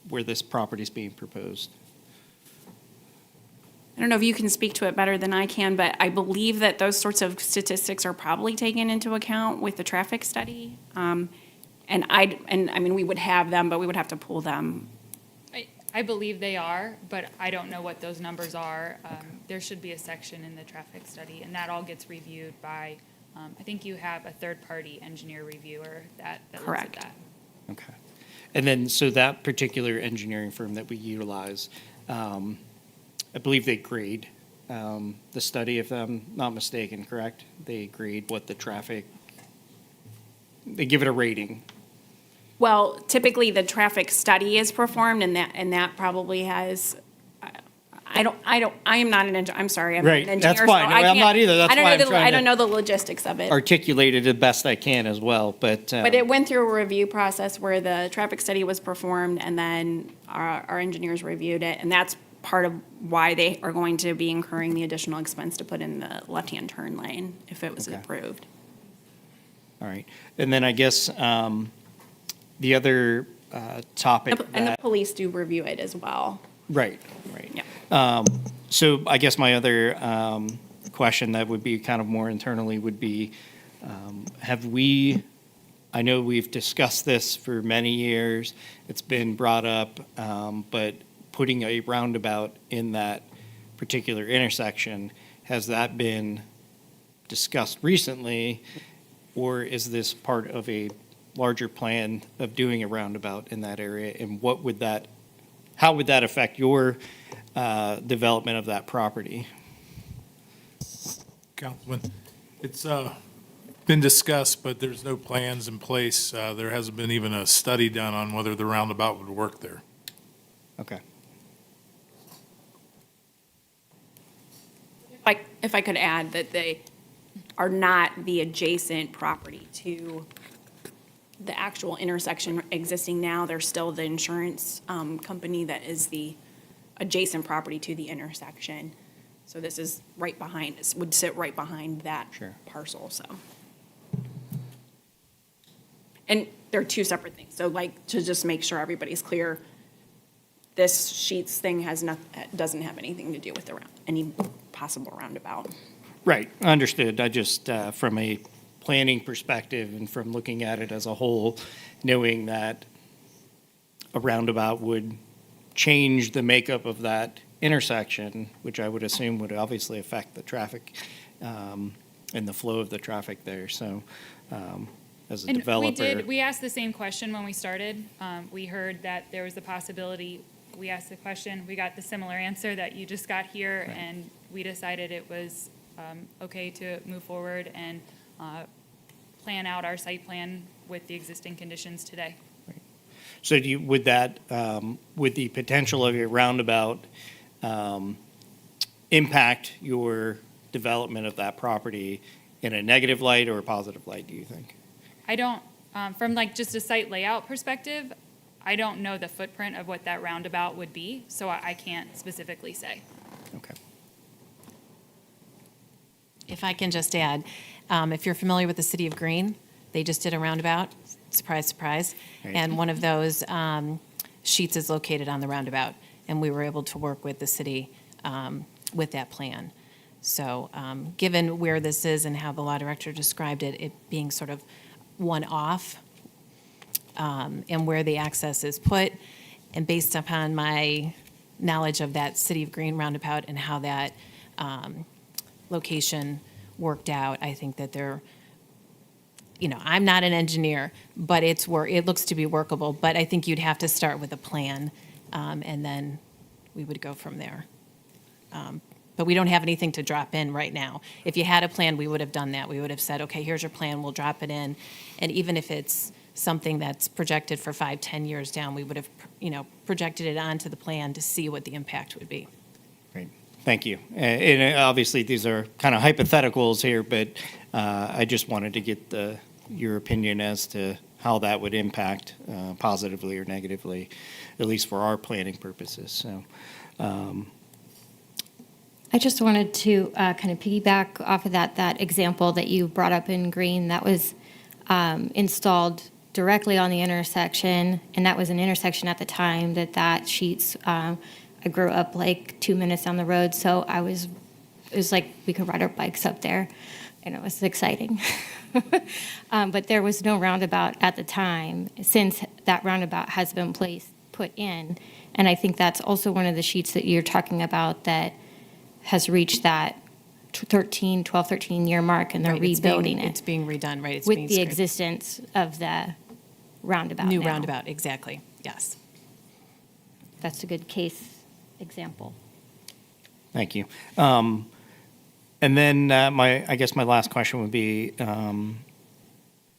where this property is being proposed? I don't know if you can speak to it better than I can, but I believe that those sorts of statistics are probably taken into account with the traffic study. And I mean, we would have them, but we would have to pull them. I believe they are, but I don't know what those numbers are. There should be a section in the traffic study, and that all gets reviewed by, I think you have a third-party engineer reviewer that looks at Correct. that. Okay. And then, so that particular engineering firm that we utilize, I believe they grade the study, if I'm not mistaken, correct? They grade what the traffic, they give it a rating. Well, typically, the traffic study is performed, and that probably has, I am not an engineer, I'm sorry, I'm not Right, an engineer. that's fine. so I No, I'm can't- not either. That's I don't why know I'm trying I to don't know the logistics of it. Articulate it the best I can as well, but. But it went through a review process where the traffic study was performed, and then our engineers reviewed it, and that's part of why they are going to be incurring the additional expense to put in the left-hand turn lane if it was Okay. approved. All right. And then I guess the other topic And the that. police do review it as well. Right, right. Yeah. So I guess my other question that would be kind of more internally would be, I know we've discussed this for many years, it's been brought up, but putting a roundabout in that particular intersection, has that been discussed recently, or is this part of a larger plan of doing a roundabout in that area? And how would that affect your development of that property? Councilman, it's been discussed, but there's no plans in place. There hasn't been even a study done on whether the roundabout would work there. Okay. If I could add that they are not the adjacent property to the actual intersection existing now. They're still the insurance company that is the adjacent property to the intersection. So this is right behind, would sit right behind that Sure. parcel, so. And they're two separate things. So like, to just make sure everybody's clear, this Sheets thing doesn't have anything to do with any possible roundabout. Right, understood. I just, from a planning perspective and from looking at it as a whole, knowing that a roundabout would change the makeup of that intersection, which I would assume would obviously affect the traffic and the flow of the traffic there. So as a And developer. we asked the same question when we started. We heard that there was the possibility, we asked the question, we got the similar answer that you just got here, and we decided it was okay to move forward and plan out our site plan with the existing conditions today. So would the potential of your roundabout impact your development of that property in a negative light or a positive light, do you think? I don't, from like just a site layout perspective, I don't know the footprint of what that roundabout would be, so I can't specifically say. Okay. If I can just add, if you're familiar with the city of Greene, they just did a roundabout, surprise, surprise. Right. And one of those sheets is located on the roundabout. And we were able to work with the city with that plan. So given where this is and how the law director described it, it being sort of one-off and where the access is put, and based upon my knowledge of that city of Greene roundabout and how that location worked out, I think that they're, I'm not an engineer, but it looks to be workable. But I think you'd have to start with a plan, and then we would go from there. But we don't have anything to drop in right now. If you had a plan, we would have done that. We would have said, okay, here's your plan, we'll drop it in. And even if it's something that's projected for 5-10 years down, we would have, projected it onto the plan to see what the impact would be. Great, thank you. And obviously, these are kind of hypotheticals here, but I just wanted to get your opinion as to how that would impact positively or negatively, at least for our planning purposes. So, I just wanted to kind of piggyback off of that example that you brought up in Green that was installed directly on the intersection, and that was an intersection at the time that Sheets, I grew up like 2 minutes down the road, so it was like we could ride our bikes up there, and it was exciting. But there was no roundabout at the time, since that roundabout has been put in, and I think that's also one of the sheets that you're talking about that has reached that 13-year mark, and they're Right, rebuilding It's it being redone, right? It's with being the scraped. existence of the roundabout New now. roundabout, exactly, yes. That's a good case example. thank you. And then I guess my last question would be,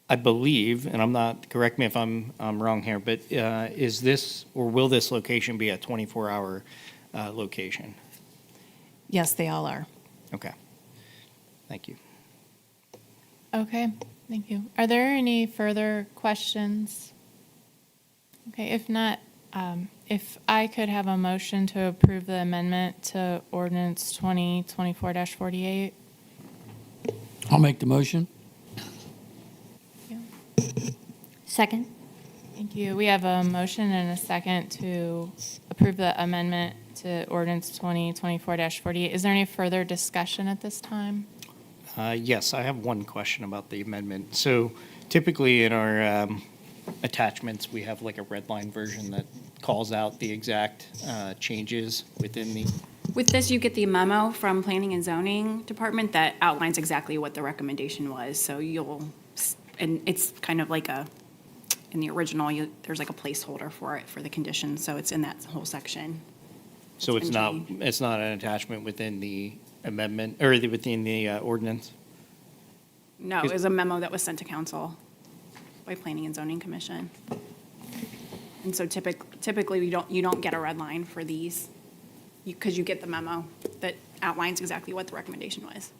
I believe, and correct me if I'm wrong here, but is this, or will this location be a 24-hour location? Yes, they all are. Okay, thank you. Okay, thank you. Are there any further questions? Okay, if not, if I could have a motion to approve the amendment to ordinance 2024-48. I'll make the motion. Second? Thank you. We have a motion and a second to approve the amendment to ordinance 2024-48. Is there any further discussion at this time? Yes, I have one question about the amendment. So typically in our attachments, we have like a red line version that calls out the exact changes within the With this, you get the memo from Planning and Zoning Department that outlines exactly what the recommendation was. So and it's kind of like in the original, there's like a placeholder for it, for the conditions, so it's in that whole section. So It's it's been not, changed. it's not an attachment within the amendment, or within the ordinance? No, it was a memo that was sent to council by Planning and Zoning Commission. And so typically, you don't get a red line for these, because you get the memo that outlines exactly what the recommendation was.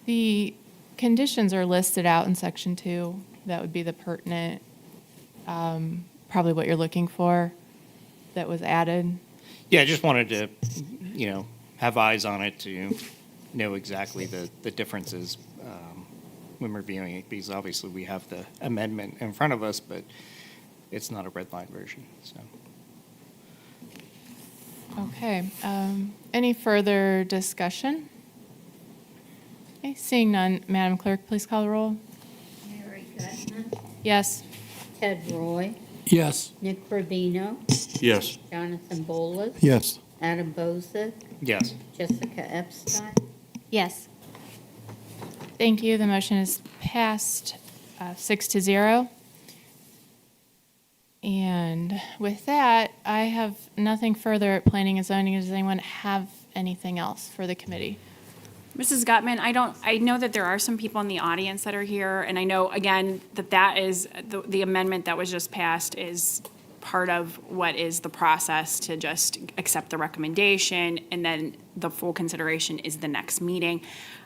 The conditions are listed out in section 2. That would be the pertinent, probably what you're looking for that was added. Yeah, I just wanted to, have eyes on it to know exactly the differences when reviewing it, because obviously we have the amendment in front of us, but it's not a red line version, so. Okay, any further discussion? Okay, seeing none, Madam Clerk, please call the roll. Mary Gutman, Yes. Ted Roy, Yes. Nick Bravino, Yes. Jonathan Bolus, Yes. Adam Bozick, Yes. Jessica Epstein, Yes. Thank you. The motion is passed 6-0. And with that, I have nothing further at Planning and Zoning. Does anyone have anything else for the committee? Mrs. Gutman, I know that there are some people in the audience that are here, and I know, again, that is, the amendment that was just passed is part of what is the process to just accept the recommendation, and then the full consideration is the next meeting.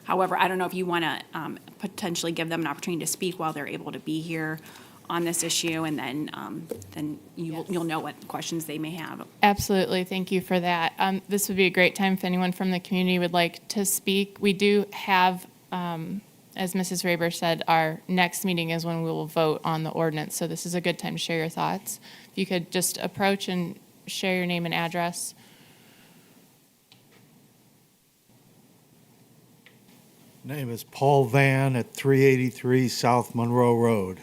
However, I don't know if you want to potentially give them an opportunity to speak while they're able to be here on this issue, and then you'll know what questions they may have. Absolutely. Thank you for that. This would be a great time if anyone from the community would like to speak. We do have, as Mrs. Raber said, our next meeting is when we will vote on the ordinance. So this is a good time to share your thoughts. If you could just approach and share your name and address. Name is Paul Van at 383 South Monroe Road.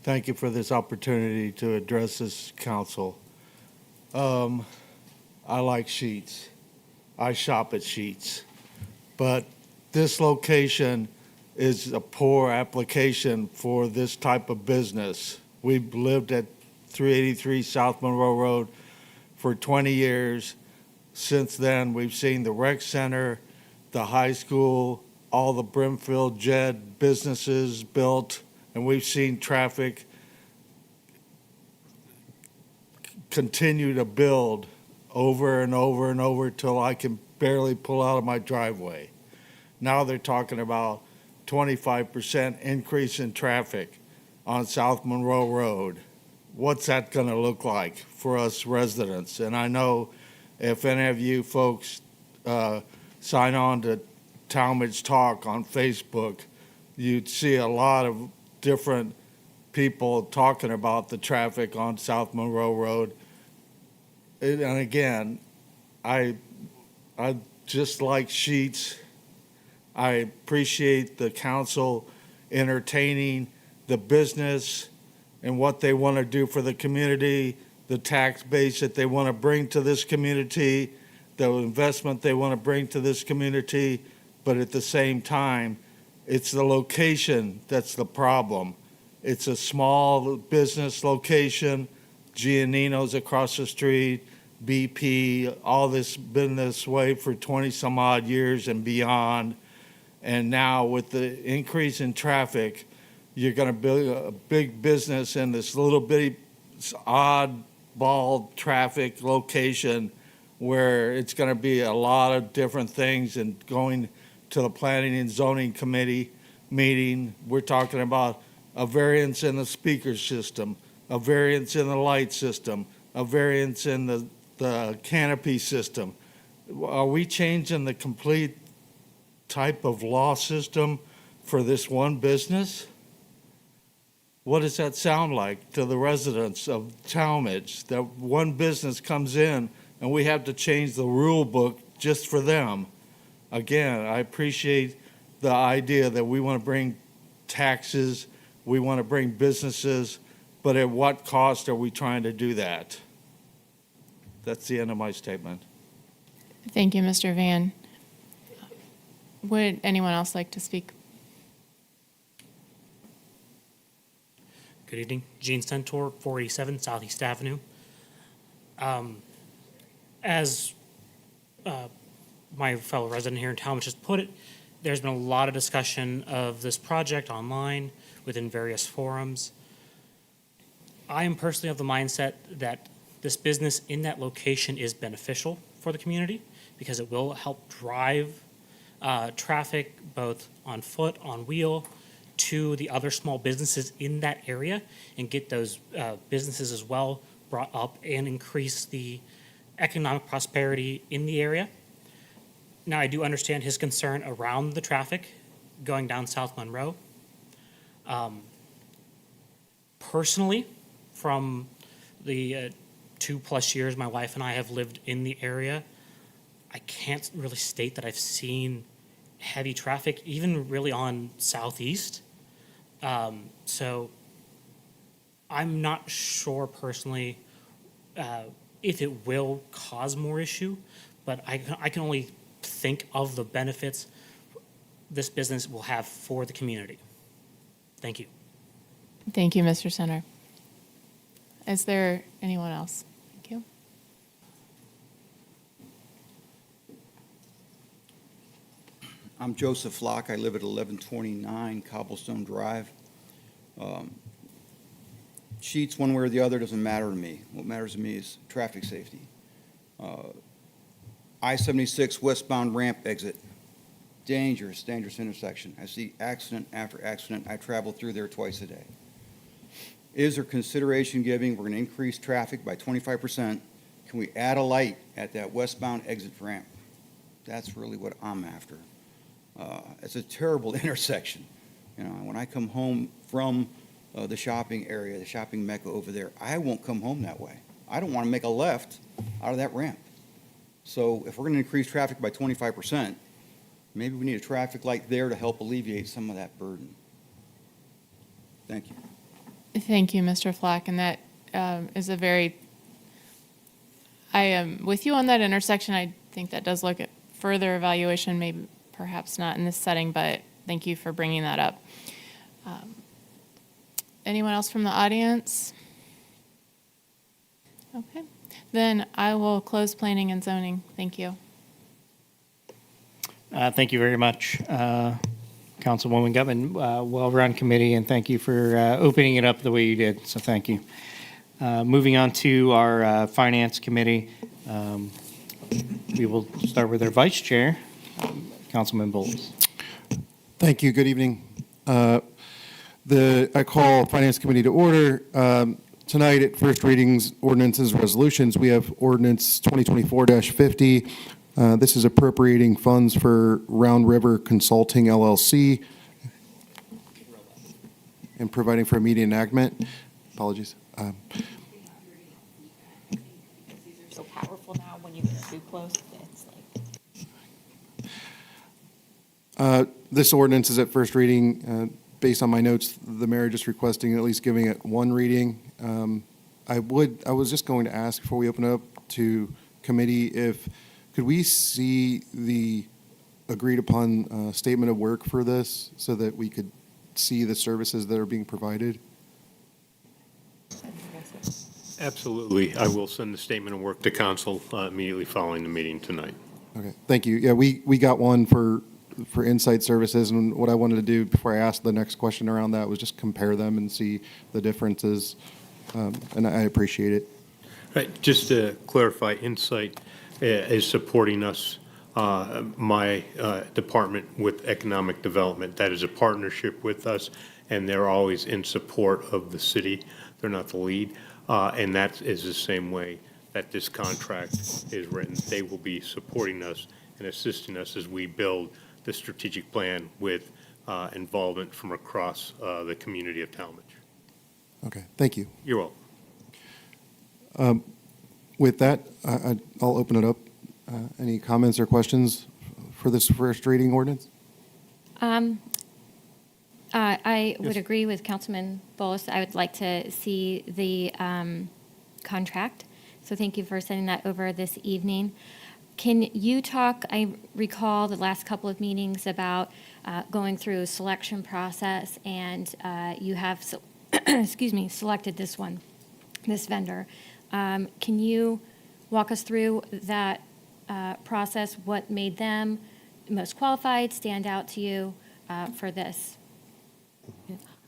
Thank you for this opportunity to address this council. I like Sheetz. I shop at Sheetz. But this location is a poor application for this type of business. We've lived at 383 South Monroe Road for 20 years. Since then, we've seen the rec center, the high school, all the Brimfield Jed businesses built, and we've seen traffic continue to build over and over and over till I can barely pull out of my driveway. Now they're talking about 25% increase in traffic on South Monroe Road. What's that going to look like for us residents? And I know if any of you folks sign on to Tallmadge Talk on Facebook, you'd see a lot of different people talking about the traffic on South Monroe Road. And again, I just like Sheetz. I appreciate the council entertaining the business and what they want to do for the community, the tax base that they want to bring to this community, the investment they want to bring to this community. But at the same time, it's the location that's the problem. It's a small business location, Giannino's across the street, BP, all this been this way for 20 some odd years and beyond. And now with the increase in traffic, you're going to build a big business in this little bitty oddball traffic location where it's going to be a lot of different things. And going to the Planning and Zoning Committee meeting, we're talking about a variance in the speaker system, a variance in the light system, a variance in the canopy system. Are we changing the complete type of law system for this one business? What does that sound like to the residents of Tallmadge, that one business comes in and we have to change the rule book just for them? Again, I appreciate the idea that we want to bring taxes, we want to bring businesses, but at what cost are we trying to do that? That's the end of my statement. Thank you, Mr. Van. Would anyone else like to speak? Good evening. Gene Centaur, 487 Southeast Avenue. As my fellow resident here in Tallmadge just put it, there's been a lot of discussion of this project online within various forums. I am personally of the mindset that this business in that location is beneficial for the community because it will help drive traffic both on foot, on wheel, to the other small businesses in that area and get those businesses as well brought up and increase the economic prosperity in the area. Now, I do understand his concern around the traffic going down South Monroe. Personally, from the 2+ years my wife and I have lived in the area, I can't really state that I've seen heavy traffic, even really on Southeast. So I'm not sure personally if it will cause more issue, but I can only think of the benefits this business will have for the community. Thank you. Thank you, Mr. Center. Is there anyone else? Thank you. I'm Joseph Flock. I live at 1129 Cobblestone Drive. Sheets one way or the other doesn't matter to me. What matters to me is traffic safety. I-76 westbound ramp exit. Dangerous, dangerous intersection. I see accident after accident. I travel through there twice a day. Is there consideration giving? We're going to increase traffic by 25%. Can we add a light at that westbound exit ramp? That's really what I'm after. It's a terrible intersection. You know, when I come home from the shopping area, the shopping mecca over there, I won't come home that way. I don't want to make a left out of that ramp. So if we're going to increase traffic by 25%, maybe we need a traffic light there to help alleviate some of that burden. Thank you. Thank you, Mr. Flack. And that is a very, I am with you on that intersection. I think that does look at further evaluation, maybe perhaps not in this setting, but thank you for bringing that up. Anyone else from the audience? Okay, then I will close planning and zoning. Thank you. Thank you very much, Councilwoman Gutman. Well-run committee, and thank you for opening it up the way you did, so thank you. Moving on to our Finance Committee, we will start with our Vice Chair, Councilman Bowles. Thank you. Good evening. I call Finance Committee to order. Tonight at first readings, ordinances, resolutions, we have ordinance 2024-50. This is appropriating funds for Round River Consulting LLC and providing for immediate enactment. Apologies. These are so powerful now when you get too close. It's like. This ordinance is at first reading. Based on my notes, the mayor just requesting at least giving it one reading. I was just going to ask before we open it up to committee could we see the agreed upon statement of work for this so that we could see the services that are being provided? Absolutely. I will send the statement of work to council immediately following the meeting tonight. Okay, thank you. Yeah, we got one for Insight Services, and what I wanted to do before I asked the next question around that was just compare them and see the differences, and I appreciate it. Right, just to clarify, Insight is supporting us, my department, with economic development. That is a partnership with us, and they're always in support of the city. They're not the lead, and that is the same way that this contract is written. They will be supporting us and assisting us as we build the strategic plan with involvement from across the community of Tallmadge. Okay, thank you. You're welcome. With that, I'll open it up. Any comments or questions for this first reading ordinance? I would agree with Councilman Bowles. I would like to see the contract. So thank you for sending that over this evening. Can you talk, I recall the last couple of meetings about going through a selection process, and you have, excuse me, selected this one, this vendor. Can you walk us through that process? What made them most qualified, stand out to you for this?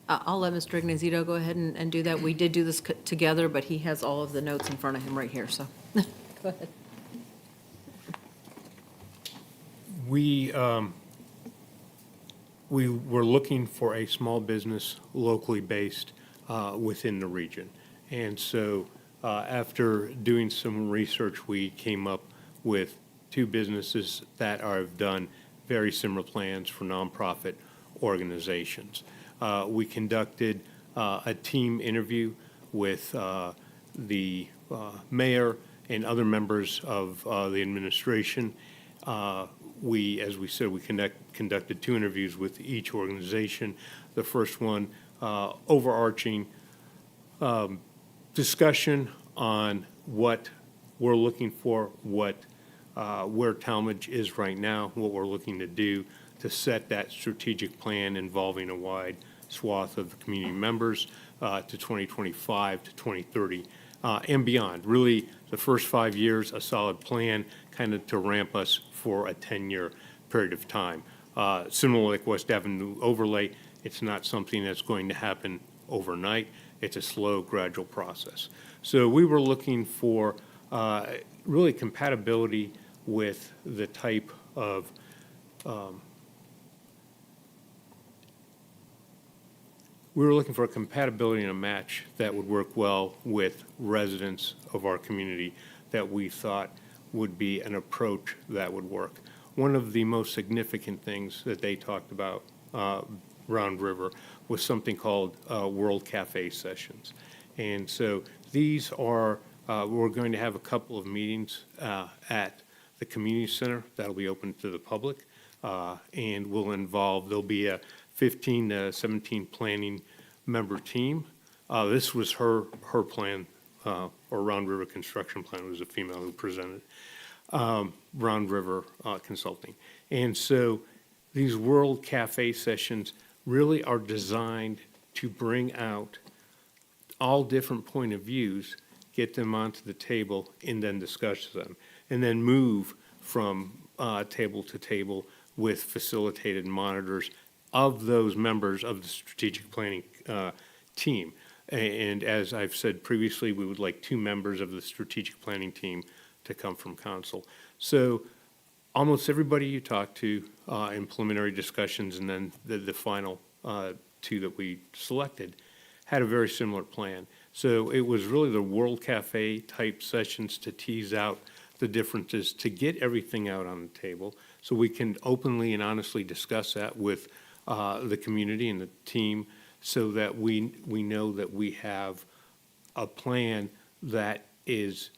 I'll let Mr. Ignazito go ahead and do that. We did do this together, but he has all of the notes in front of him right here, so. Go ahead. We were looking for a small business locally based within the region. And so after doing some research, we came up with two businesses that have done very similar plans for nonprofit organizations. We conducted a team interview with the mayor and other members of the administration. As we said, we conducted two interviews with each organization. The first one, overarching discussion on what we're looking for, where Tallmadge is right now, what we're looking to do to set that strategic plan involving a wide swath of the community members to 2025 to 2030 and beyond. Really, the first 5 years, a solid plan kind of to ramp us for a 10-year period of time. Similar like West Avenue overlay, it's not something that's going to happen overnight. It's a slow, gradual process. So we were looking for really compatibility with the type of we were looking for a compatibility and a match that would work well with residents of our community that we thought would be an approach that would work. One of the most significant things that they talked about, Round River, was something called World Cafe Sessions. And so these are, we're going to have a couple of meetings at the community center that'll be open to the public and will involve, there'll be a 15 to 17 planning member team. This was her plan, or Round River Construction Plan. It was a female who presented, Round River Consulting. And so these World Cafe Sessions really are designed to bring out all different point of views, get them onto the table, and then discuss them, and then move from table to table with facilitated monitors of those members of the strategic planning team. And as I've said previously, we would like 2 members of the strategic planning team to come from council. So almost everybody you talk to in preliminary discussions and then the final 2 that we selected had a very similar plan. So it was really the World Cafe type sessions to tease out the differences, to get everything out on the table so we can openly and honestly discuss that with the community and the team so that we know that we have a plan that is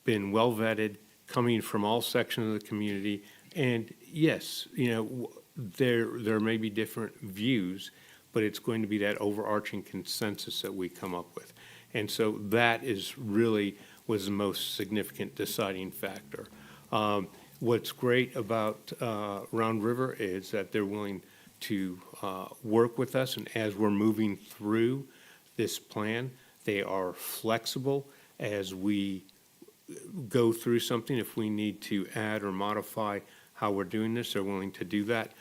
been well vetted, coming from all sections of the community. And yes, you know, there may be different views, but it's going to be that overarching consensus that we come up with. And so that is really was the most significant deciding factor. What's great about Round River is that they're willing to work with us, and as we're moving through this plan, they are flexible as we go through something. If we need to add or modify how we're doing this, they're willing to do that.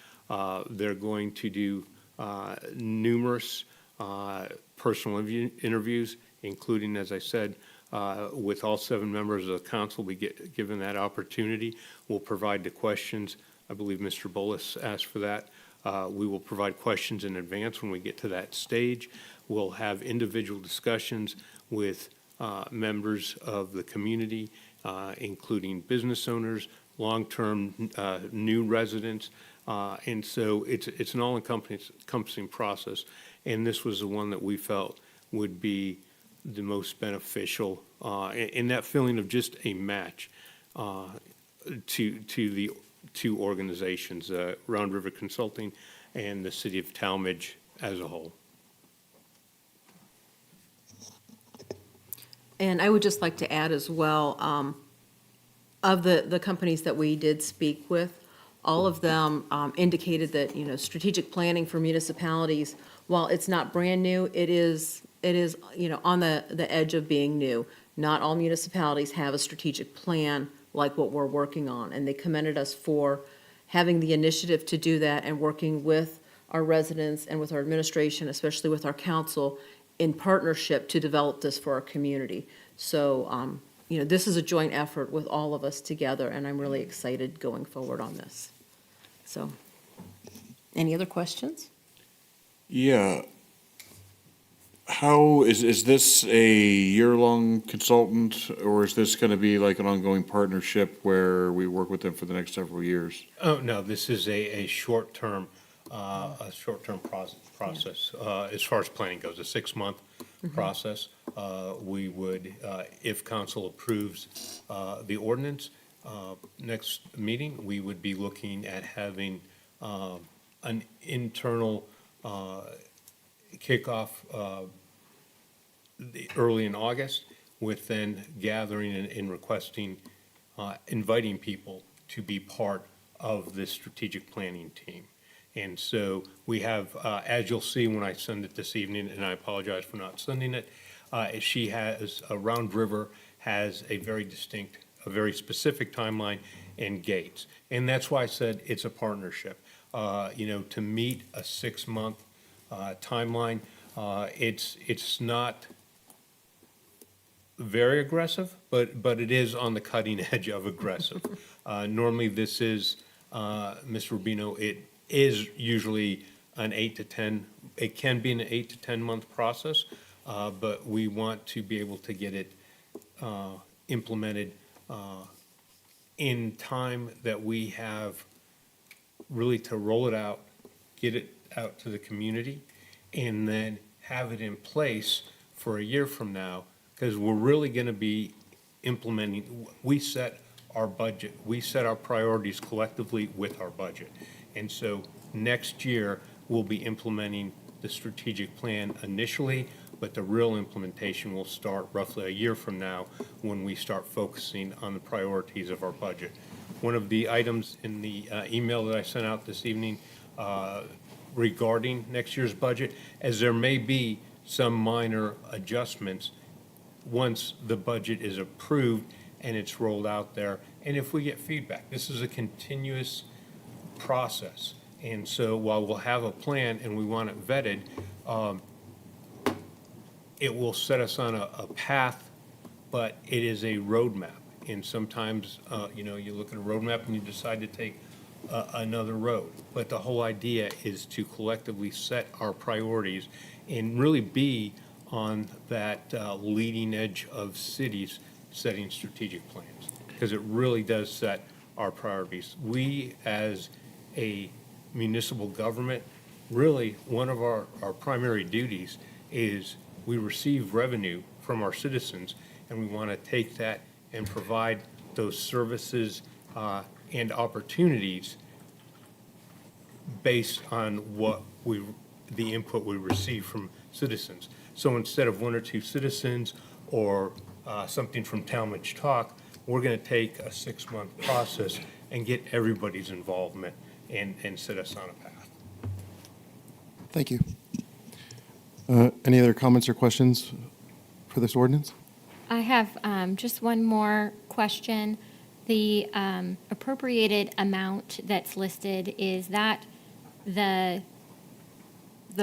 They're going to do numerous personal interviews, including, as I said, with all 7 members of the council, we get given that opportunity. We'll provide the questions. I believe Mr. Bolus asked for that. We will provide questions in advance when we get to that stage. We'll have individual discussions with members of the community, including business owners, long-term new residents. And so it's an all-encompassing process. And this was the one that we felt would be the most beneficial in that feeling of just a match to the 2 organizations, Round River Consulting and the city of Tallmadge as a whole. And I would just like to add as well, Of the companies that we did speak with, all of them indicated that, strategic planning for municipalities, while it's not brand new, it is, on the edge of being new. Not all municipalities have a strategic plan like what we're working on, and they commended us for having the initiative to do that and working with our residents and with our administration, especially with our council, in partnership to develop this for our community. So, this is a joint effort with all of us together, and I'm really excited going forward on this. So, any other questions? Yeah. How, is this a year-long consultant, or is this going to be like an ongoing partnership where we work with them for the next several years? Oh, no, this is a short-term process. As far as planning goes, a 6-month process. We would, if council approves the ordinance, next meeting, we would be looking at having an internal kickoff early in August, with then gathering and requesting, inviting people to be part of this strategic planning team. And so we have, as you'll see when I send it this evening, and I apologize for not sending it, she has, Round River has a very distinct, a very specific timeline and gates. And that's why I said it's a partnership. To meet a 6-month timeline, it's not very aggressive, but it is on the cutting edge of aggressive. Normally, this is, Ms. Rubino, it is usually an 8 to 10, it can be an 8 to 10 month process, but we want to be able to get it implemented in time that we have really to roll it out, get it out to the community, and then have it in place for a year from now, because we're really going to be implementing, we set our budget, we set our priorities collectively with our budget. And so next year, we'll be implementing the strategic plan initially, but the real implementation will start roughly a year from now when we start focusing on the priorities of our budget. One of the items in the email that I sent out this evening regarding next year's budget, as there may be some minor adjustments once the budget is approved and it's rolled out there, and if we get feedback. This is a continuous process. And so while we'll have a plan and we want it vetted, it will set us on a path, but it is a roadmap. And sometimes, you look at a roadmap and you decide to take another road. But the whole idea is to collectively set our priorities and really be on that leading edge of cities setting strategic plans, because it really does set our priorities. We, as a municipal government, really, one of our primary duties is we receive revenue from our citizens, and we want to take that and provide those services and opportunities based on the input we receive from citizens. So instead of 1 or 2 citizens or something from Tallmadge Talk, we're going to take a 6-month process and get everybody's involvement and set us on a path. Thank you. Any other comments or questions for this ordinance? I have just one more question. The appropriated amount that's listed, is that the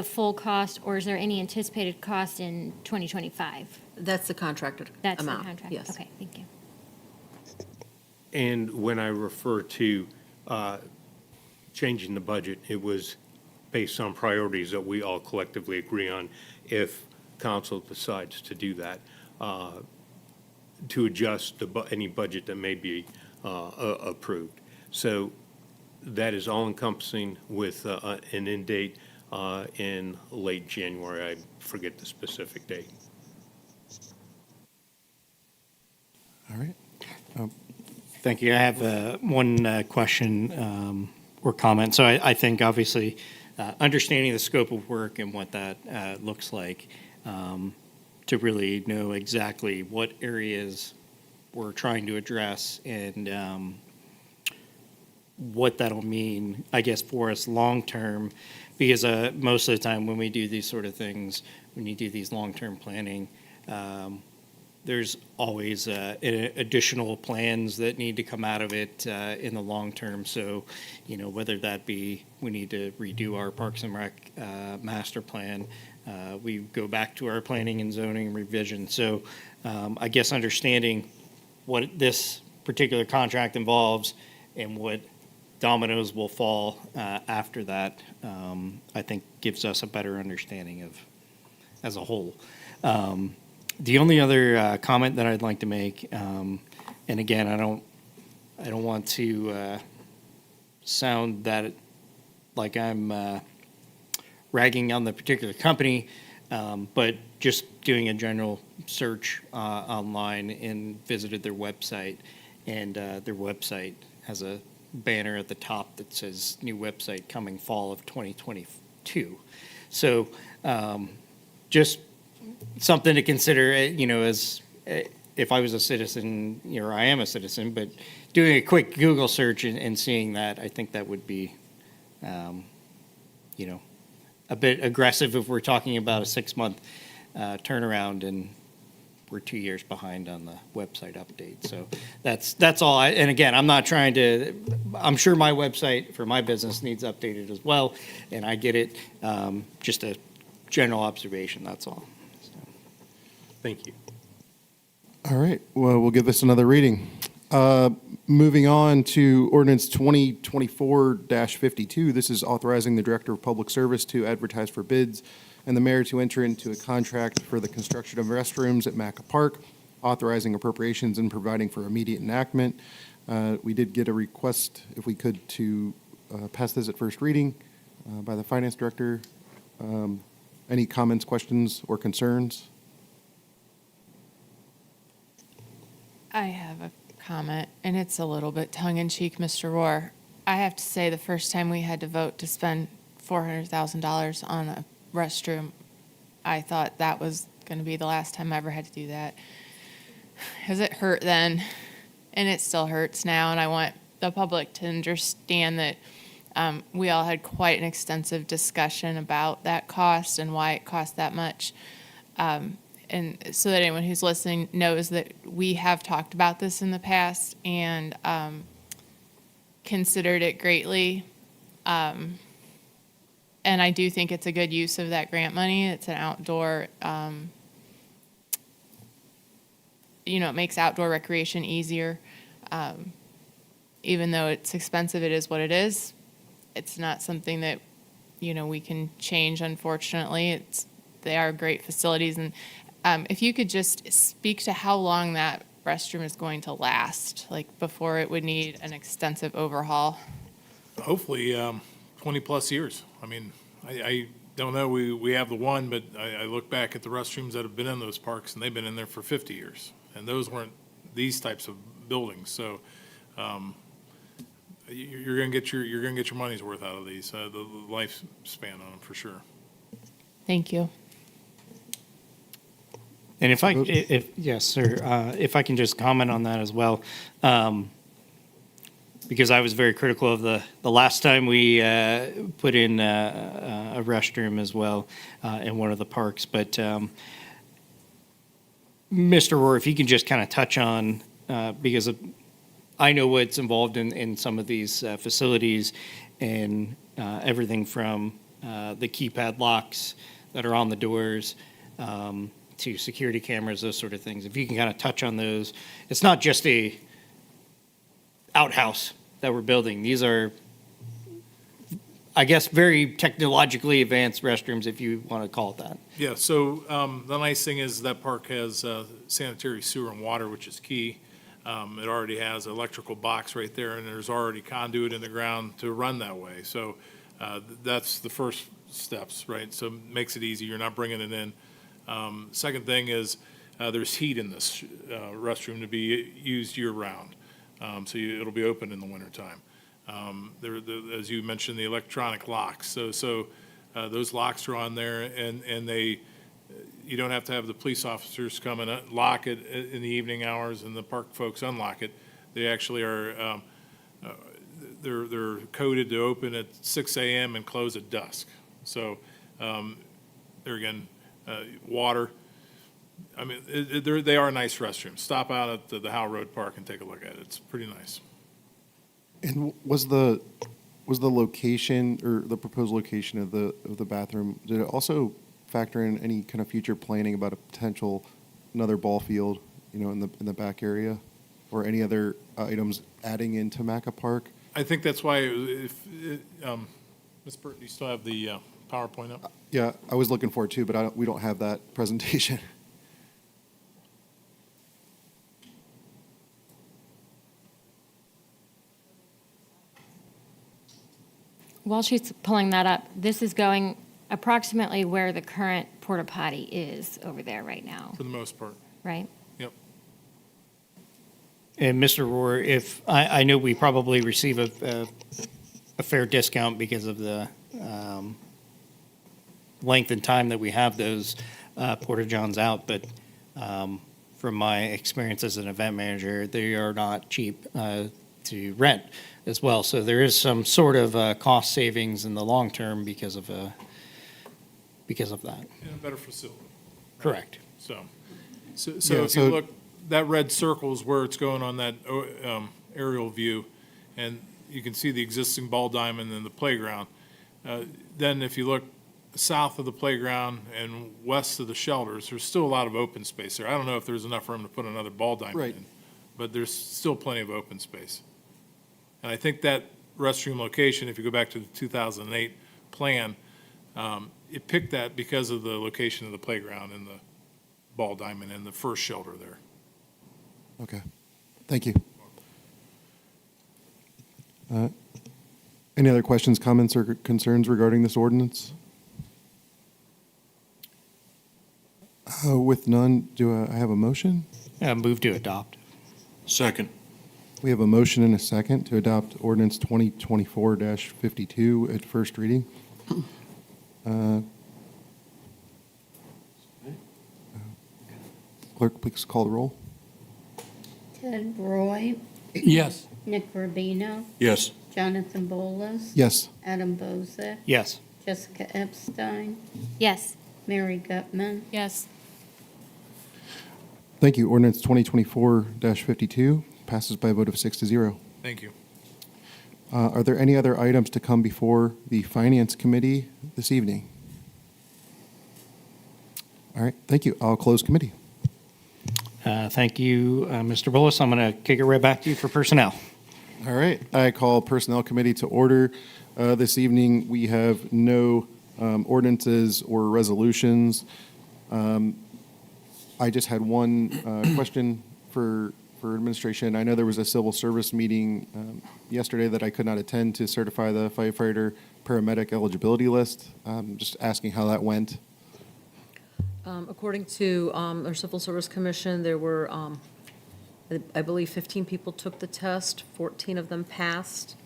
full cost, or is there any anticipated cost in 2025? That's the contracted amount. That's the contract? Yes. Okay, thank you. And when I refer to changing the budget, it was based on priorities that we all collectively agree on. If council decides to do that, to adjust any budget that may be approved. So that is all encompassing with an end date in late January. I forget the specific date. All right. Thank you. I have one question or comment. So I think obviously understanding the scope of work and what that looks like, to really know exactly what areas we're trying to address and what that'll mean, I guess, for us long-term. Because most of the time when we do these sort of things, when you do these long-term planning, there's always additional plans that need to come out of it in the long term. So, whether that be we need to redo our Parks and Rec master plan, we go back to our planning and zoning revision. So, I guess understanding what this particular contract involves and what dominoes will fall after that, I think gives us a better understanding of as a whole. The only other comment that I'd like to make, and again, I don't want to sound that like I'm ragging on the particular company, but just doing a general search online and visited their website, and their website has a banner at the top that says new website coming fall of 2022. So just something to consider, as if I was a citizen, or I am a citizen, but doing a quick Google search and seeing that, I think that would be, a bit aggressive if we're talking about a 6-month turnaround and we're 2 years behind on the website update. So that's all. And again, I'm not trying to, I'm sure my website for my business needs updated as well, and I get it. Just a general observation, that's all. So, thank you. All right, well, we'll give this another reading. Moving on to ordinance 2024-52. This is authorizing the Director of Public Service to advertise for bids and the mayor to enter into a contract for the construction of restrooms at Macca Park, authorizing appropriations and providing for immediate enactment. We did get a request, if we could, to pass this at first reading by the Finance Director. Any comments, questions, or concerns? I have a comment, and it's a little bit tongue-in-cheek, Mr. Rohr. I have to say, the first time we had to vote to spend $400,000 on a restroom, I thought that was going to be the last time I ever had to do that. Because it hurt then, and it still hurts now, and I want the public to understand that we all had quite an extensive discussion about that cost and why it cost that much. And so that anyone who's listening knows that we have talked about this in the past and considered it greatly. And I do think it's a good use of that grant money. It's an outdoor, it makes outdoor recreation easier. Even though it's expensive, it is what it is. It's not something that, we can change, unfortunately. They are great facilities. And if you could just speak to how long that restroom is going to last, like before it would need an extensive overhaul. Hopefully, 20-plus years. I mean, I don't know, we have the one, but I look back at the restrooms that have been in those parks, and they've been in there for 50 years. And those weren't these types of buildings. So you're going to get your money's worth out of these, the lifespan on them for sure. Thank you. And yes, sir, if I can just comment on that as well, because I was very critical of the last time we put in a restroom as well in one of the parks. But Mr. Rohr, if you can just kind of touch on, because I know what's involved in some of these facilities and everything from the keypad locks that are on the doors to security cameras, those sort of things. If you can kind of touch on those. It's not just a outhouse that we're building. These are, I guess, very technologically advanced restrooms, if you want to call it that. Yeah, so the nice thing is that park has sanitary sewer and water, which is key. It already has an electrical box right there, and there's already conduit in the ground to run that way. So that's the first steps, right? So it makes it easy. You're not bringing it in. Second thing is there's heat in this restroom to be used year-round. So it'll be open in the wintertime. As you mentioned, the electronic locks. So those locks are on there, and they You don't have to have the police officers come and lock it in the evening hours and the park folks unlock it. They actually are, they're coded to open at 6 a.m. and close at dusk. So, there again, water. I mean, they are nice restrooms. Stop out at the Howe Road Park and take a look at it. It's pretty nice. And was the location or the proposed location of the bathroom, did it also factor in any kind of future planning about a potential another ball field, in the back area, or any other items adding into Macca Park? I think that's why Ms. Burton, do you still have the PowerPoint up? Yeah, I was looking for it too, but we don't have that presentation. While she's pulling that up, this is going approximately where the current porta potty is over there right now, For the most part. right? Yep. And Mr. Rohr, if, I know we probably receive a fair discount because of the length and time that we have those porta-johns out, but from my experience as an event manager, they are not cheap to rent as well. So there is some sort of cost savings in the long term because of that. And a better facility. Correct. So Yeah, if you so- look, that red circle is where it's going on that aerial view, and you can see the existing ball diamond and the playground. Then if you look south of the playground and west of the shelters, there's still a lot of open space there. I don't know if there's enough room to put another ball diamond Right. in, but there's still plenty of open space. And I think that restroom location, if you go back to the 2008 plan, it picked that because of the location of the playground and the ball diamond and the first shelter there. Okay, thank you. Any other questions, comments, or concerns regarding this ordinance? With none, do I have a motion? Move to adopt. Second. We have a motion and a second to adopt ordinance 2024-52 at first reading. Clerk, please call the roll. Ted Roy, Yes. Nick Rubino, Yes. Jonathan Bolus, Yes. Adam Bozick, Yes. Jessica Epstein, Yes. Mary Gutman, Yes. Thank you. Ordinance 2024-52 passes by a vote of 6-0. Thank you. Are there any other items to come before the Finance Committee this evening? All right, thank you. I'll close committee. Thank you, Mr. Bullis. I'm going to kick it right back to you for personnel. All right, I call Personnel Committee to order. This evening, we have no ordinances or resolutions. I just had one question for administration. I know there was a civil service meeting yesterday that I could not attend to certify the firefighter paramedic eligibility list. Just asking how that went. According to our Civil Service Commission, there were, I believe, 15 people took the test, 14 of them passed.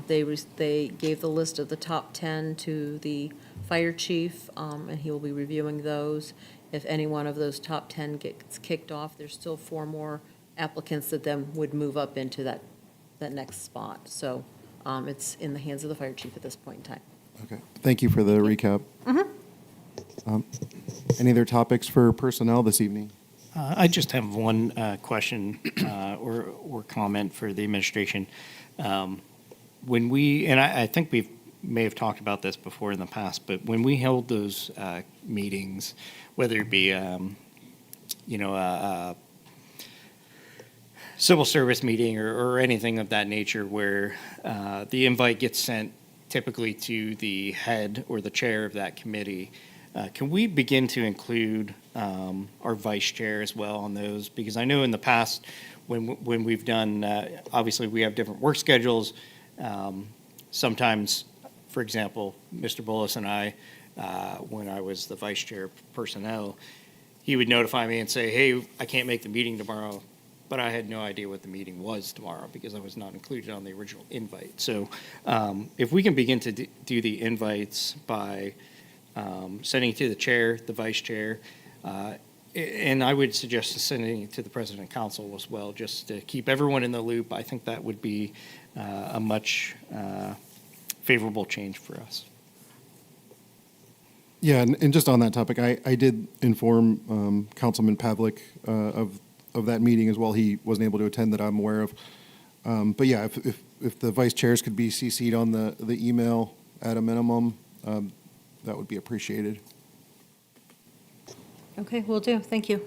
They gave the list of the top 10 to the fire chief, and he will be reviewing those. If any one of those top 10 gets kicked off, there's still 4 more applicants that then would move up into that next spot. So it's in the hands of the fire chief at this point in time. Okay, thank you for the recap. Any other topics for personnel this evening? I just have one question or comment for the administration. When we, and I think we may have talked about this before in the past, but when we held those meetings, whether it be, a civil service meeting or anything of that nature where the invite gets sent typically to the head or the chair of that committee, can we begin to include our vice chair as well on those? Because I know in the past, when we've done, obviously we have different work schedules. Sometimes, for example, Mr. Bullis and I, when I was the vice chair of personnel, he would notify me and say, hey, I can't make the meeting tomorrow, but I had no idea what the meeting was tomorrow because I was not included on the original invite. So if we can begin to do the invites by sending it to the chair, the vice chair, and I would suggest sending it to the president and council as well, just to keep everyone in the loop. I think that would be a much favorable change for us. Yeah, and just on that topic, I did inform Councilman Pavlik of that meeting as well. He wasn't able to attend that I'm aware of. But yeah, if the vice chairs could be CC'd on the email at a minimum, that would be appreciated. Okay, will do. Thank you.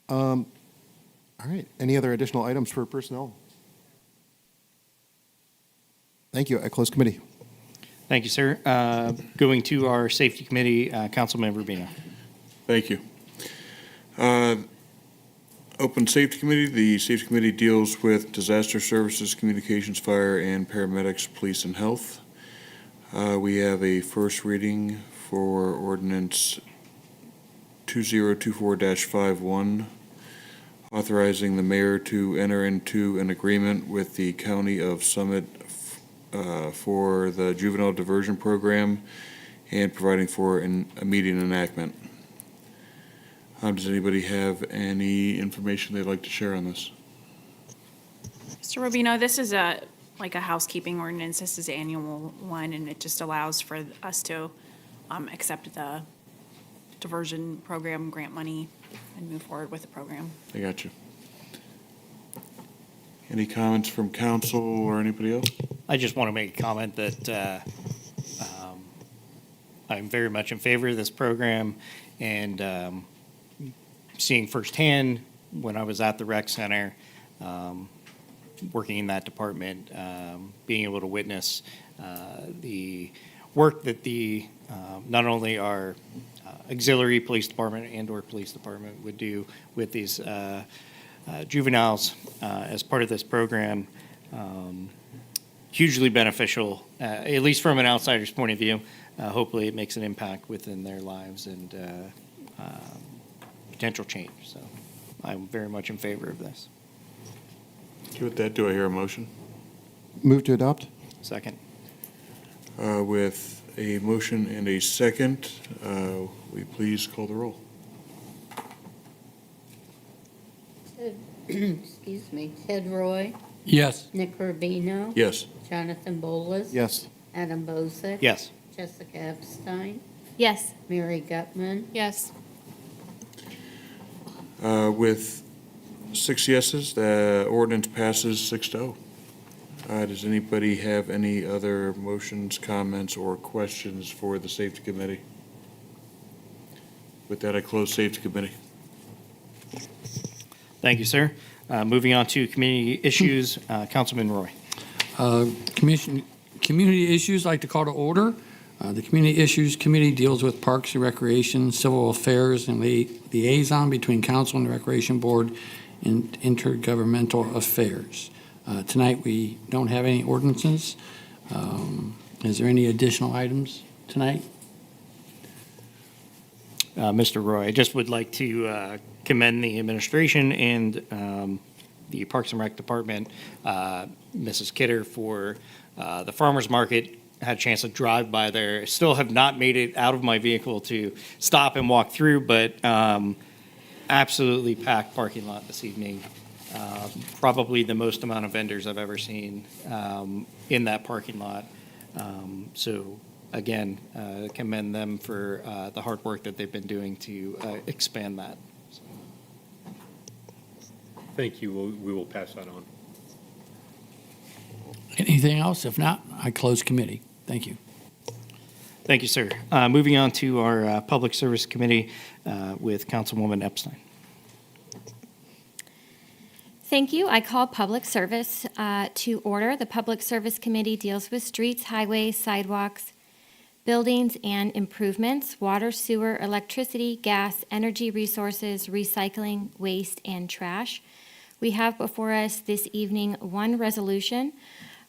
All right, any other additional items for personnel? Thank you. I close committee. Thank you, sir. Going to our safety committee, Councilman Rubino. Thank you. Open Safety Committee. The Safety Committee deals with disaster services, communications, fire, and paramedics, police, and health. We have a first reading for ordinance 2024-51, authorizing the mayor to enter into an agreement with the County of Summit for the juvenile diversion program and providing for immediate enactment. Does anybody have any information they'd like to share on this? Mr. Rubino, this is like a housekeeping ordinance. This is annual one, and it just allows for us to accept the diversion program grant money and move forward with the program. I got you. Any comments from council or anybody else? I just want to make a comment that I'm very much in favor of this program, and seeing firsthand when I was at the rec center, working in that department, being able to witness the work that the not only our auxiliary police department and/or police department would do with these juveniles as part of this program. Hugely beneficial, at least from an outsider's point of view. Hopefully it makes an impact within their lives and potential change. So I'm very much in favor of this. With that, do I hear a motion? Move to adopt? Second. With a motion and a second, will you please call the roll? Excuse me, Ted Roy, Yes. Nick Rubino. Yes. Jonathan Bolas. Yes. Adam Bozick. Yes. Jessica Epstein, Yes. Mary Gutman, Yes. With 6 yeses, the ordinance passes 6-0. Does anybody have any other motions, comments, or questions for the Safety Committee? With that, I close Safety Committee. Thank you, sir. Moving on to community issues, Councilman Roy. Community issues, I'd like to call to order. The Community Issues Committee deals with parks and recreation, civil affairs, and liaison between council and the Recreation Board and intergovernmental affairs. Tonight, we don't have any ordinances. Is there any additional items tonight? Mr. Roy, I just would like to commend the administration and the Parks and Rec Department, Mrs. Kidder, for the farmer's market. Had a chance to drive by there. Still have not made it out of my vehicle to stop and walk through, but absolutely packed parking lot this evening. Probably the most amount of vendors I've ever seen in that parking lot. So again, commend them for the hard work that they've been doing to expand that. Thank you. We will pass that on. Anything else? If not, I close committee. Thank you. Thank you, sir. Moving on to our Public Service Committee with Councilwoman Epstein. Thank you. I call Public Service to order. The Public Service Committee deals with streets, highways, sidewalks, buildings and improvements, water, sewer, electricity, gas, energy resources, recycling, waste, and trash. We have before us this evening one resolution,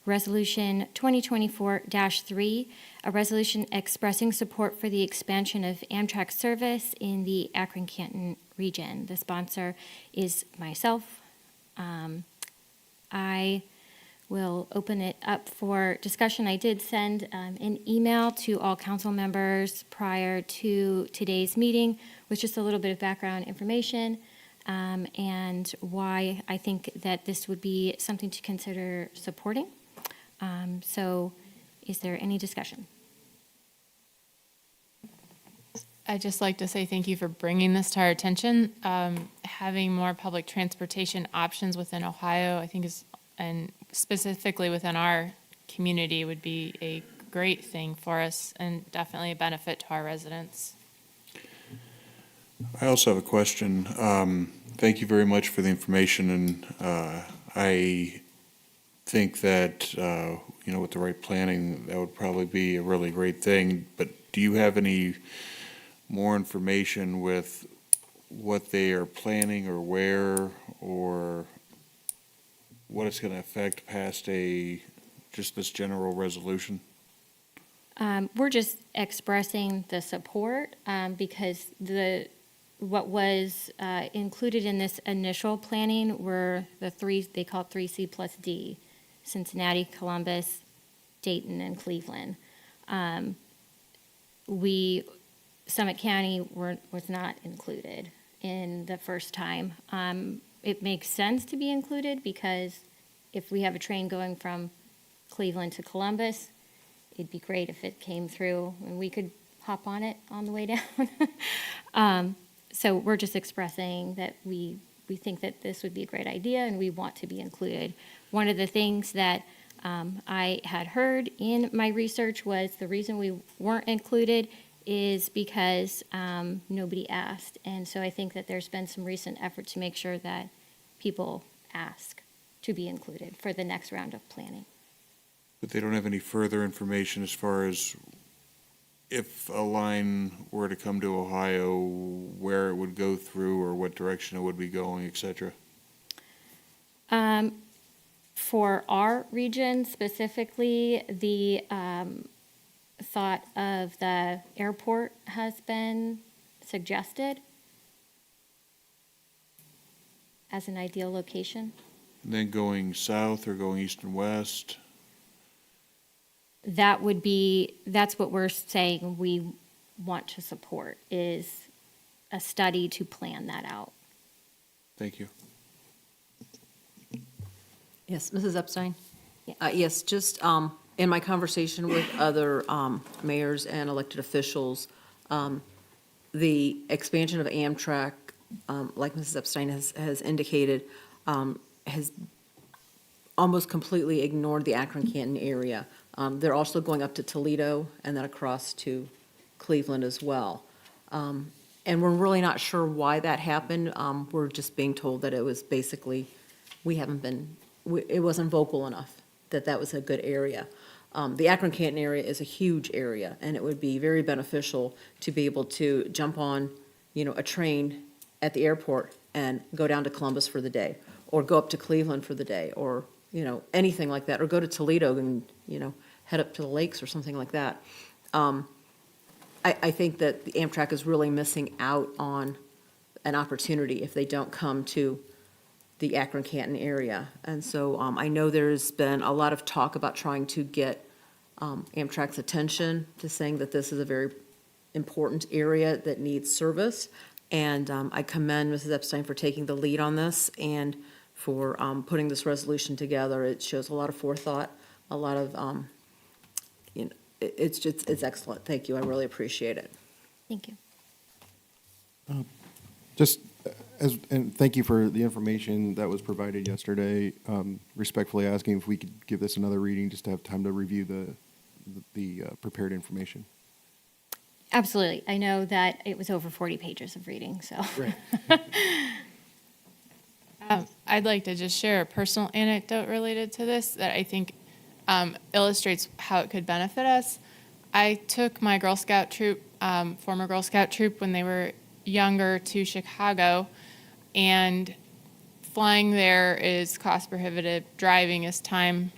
Resolution 2024-3, a resolution expressing support for the expansion of Amtrak service in the Akron-Canton region. The sponsor is myself. I we'll open it up for discussion. I did send an email to all council members prior to today's meeting with just a little bit of background information and why I think that this would be something to consider supporting. So is there any discussion? I'd just like to say thank you for bringing this to our attention. Having more public transportation options within Ohio, I think is, and specifically within our community, would be a great thing for us and definitely a benefit to our residents. I also have a question. Thank you very much for the information, and I think that, with the right planning, that would probably be a really great thing. But do you have any more information with what they are planning or where, or what it's going to affect past just this general resolution? We're just expressing the support because what was included in this initial planning were the three, they call it 3C plus D, Cincinnati, Columbus, Dayton, and Cleveland. Summit County was not included in the first time. It makes sense to be included because if we have a train going from Cleveland to Columbus, it'd be great if it came through and we could hop on it on the way down. So we're just expressing that we think that this would be a great idea and we want to be included. One of the things that I had heard in my research was the reason we weren't included is because nobody asked. And so I think that there's been some recent effort to make sure that people ask to be included for the next round of planning. But they don't have any further information as far as if a line were to come to Ohio, where it would go through or what direction it would be going, et cetera? For our region specifically, the thought of the airport has been suggested as an ideal location. And then going south or going east and west? That's what we're saying we want to support, is a study to plan that out. Thank you. Yes, Mrs. Epstein? Yeah. Yes, just in my conversation with other mayors and elected officials, the expansion of Amtrak, like Mrs. Epstein has indicated, has almost completely ignored the Akron-Canton area. They're also going up to Toledo and then across to Cleveland as well. And we're really not sure why that happened. We're just being told that it was basically, it wasn't vocal enough that that was a good area. The Akron-Canton area is a huge area, and it would be very beneficial to be able to jump on, a train at the airport and go down to Columbus for the day, or go up to Cleveland for the day, or, anything like that, or go to Toledo and, head up to the lakes or something like that. I think that the Amtrak is really missing out on an opportunity if they don't come to the Akron-Canton area. And so I know there's been a lot of talk about trying to get Amtrak's attention to saying that this is a very important area that needs service. And I commend Mrs. Epstein for taking the lead on this and for putting this resolution together. It shows a lot of forethought, a lot of, it's excellent. Thank you. I really appreciate it. Thank you. And thank you for the information that was provided yesterday. Respectfully asking if we could give this another reading just to have time to review the prepared information. Absolutely. I know that it was over 40 pages of reading, so. I'd like to just share a personal anecdote related to this that I think illustrates how it could benefit us. I took my Girl Scout troop, former Girl Scout troop, when they were younger to Chicago, and flying there is cost prohibitive, driving is time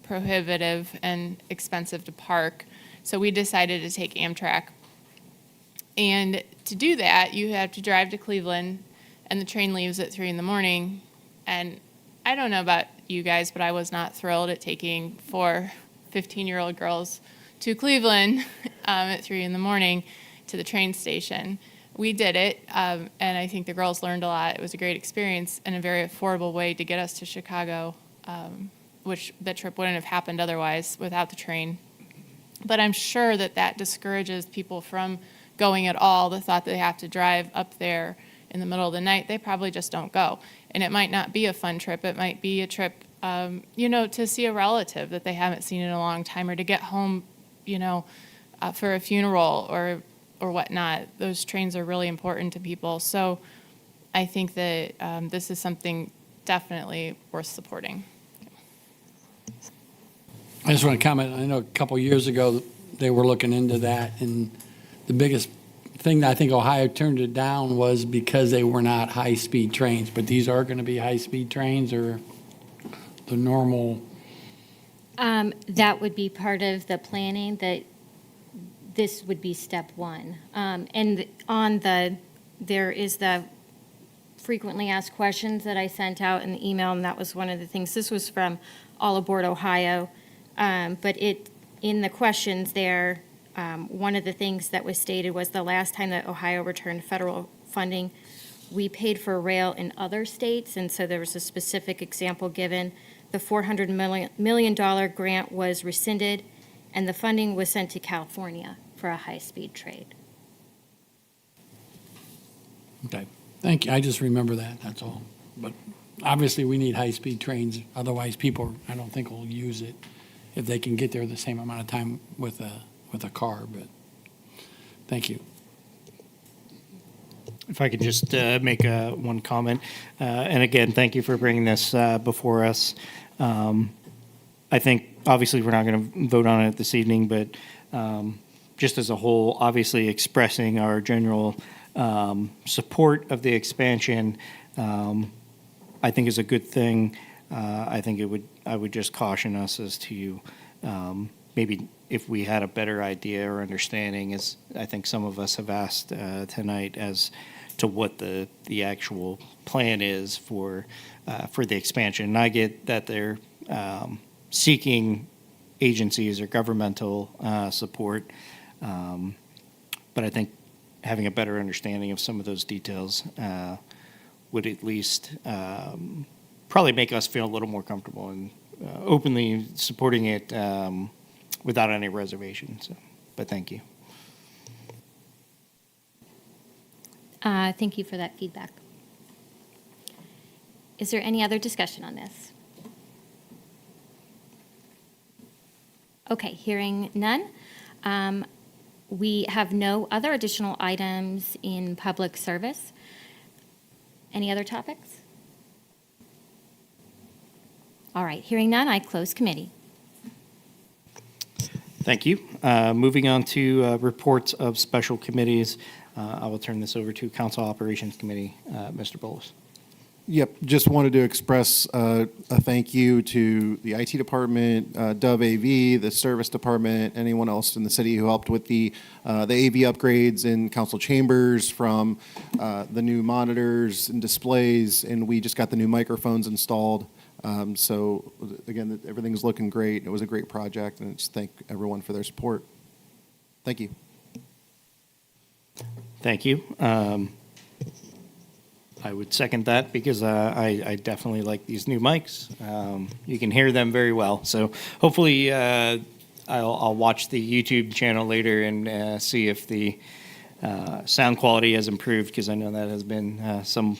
prohibitive and expensive to park. So we decided to take Amtrak. And to do that, you have to drive to Cleveland, and the train leaves at 3 in the morning. And I don't know about you guys, but I was not thrilled at taking 4 15-year-old girls to Cleveland at 3 in the morning to the train station. We did it, and I think the girls learned a lot. It was a great experience and a very affordable way to get us to Chicago, which that trip wouldn't have happened otherwise without the train. But I'm sure that that discourages people from going at all. The thought that they have to drive up there in the middle of the night, they probably just don't go. And it might not be a fun trip. It might be a trip, to see a relative that they haven't seen in a long time, or to get home, for a funeral or whatnot. Those trains are really important to people. So I think that this is something definitely worth supporting. I just want to comment, I know a couple years ago, they were looking into that, and the biggest thing that I think Ohio turned it down was because they were not high-speed trains, but these are going to be high-speed trains, or the normal? That would be part of the planning, that this would be step one. And there is the frequently asked questions that I sent out in the email, and that was one of the things. This was from All Aboard Ohio. But in the questions there, one of the things that was stated was the last time that Ohio returned federal funding, we paid for rail in other states, and so there was a specific example given. The $400 million grant was rescinded, and the funding was sent to California for a high-speed trade. Okay, thank you. I just remember that, that's all. But obviously, we need high-speed trains, otherwise people, I don't think, will use it if they can get there the same amount of time with a car, but thank you. If I could just make one comment, and again, thank you for bringing this before us. I think, obviously, we're not going to vote on it this evening, but just as a whole, obviously expressing our general support of the expansion, I think is a good thing. I think I would just caution us as to maybe if we had a better idea or understanding, as I think some of us have asked tonight, as to what the actual plan is for the expansion. And I get that they're seeking agencies or governmental support, but I think having a better understanding of some of those details would at least probably make us feel a little more comfortable and openly supporting it without any reservation. So, but thank you. Thank you for that feedback. Is there any other discussion on this? Okay, hearing none. We have no other additional items in public service. Any other topics? All right, hearing none, I close committee. Thank you. Moving on to reports of special committees, I will turn this over to Council Operations Committee, Mr. Bolus. Yep, just wanted to express a thank you to the IT department, Dove AV, the service department, anyone else in the city who helped with the AV upgrades in council chambers, from the new monitors and displays, and we just got the new microphones installed. So again, everything's looking great. It was a great project, and just thank everyone for their support. Thank you. Thank you. I would second that because I definitely like these new mics. You can hear them very well. So hopefully I'll watch the YouTube channel later and see if the sound quality has improved, because I know that has been some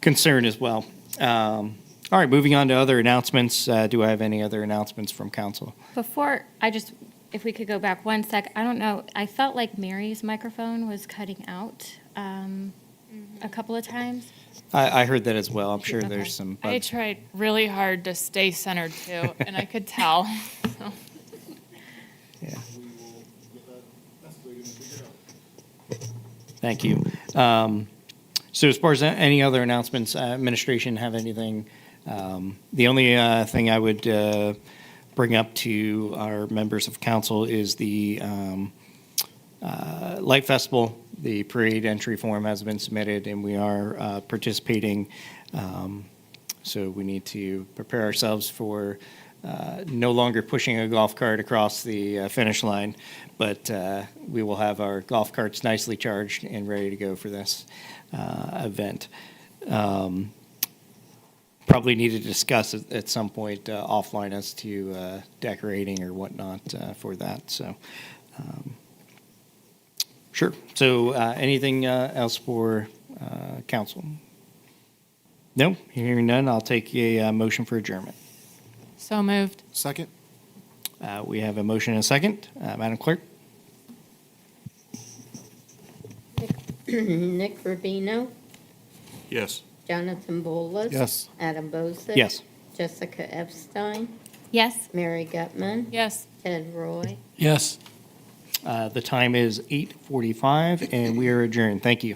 concern as well. All right, moving on to other announcements. Do I have any other announcements from council? Before, if we could go back one sec, I don't know, I felt like Mary's microphone was cutting out a couple of times. I heard that as well. I'm sure Okay. there's some I bugs. tried really hard to stay centered too, and I could tell. So. Yeah. Thank you. So as far as any other announcements, administration have anything? The only thing I would bring up to our members of council is the Light Festival. The parade entry form has been submitted, and we are participating. So we need to prepare ourselves for no longer pushing a golf cart across the finish line, but we will have our golf carts nicely charged and ready to go for this event. Probably need to discuss at some point offline as to decorating or whatnot for that, so. Sure. So anything else for council? No? Hearing none, I'll take a motion for adjournment. So moved. Second? We have a motion and a second. Madam Clerk? Nick Rubino, Yes. Jonathan Bolus. Yes. Adam Bozick. Yes. Jessica Epstein, Yes? Mary Gutman, Yes. Ted Roy. Yes. The time is 8:45, and we are adjourned. Thank you.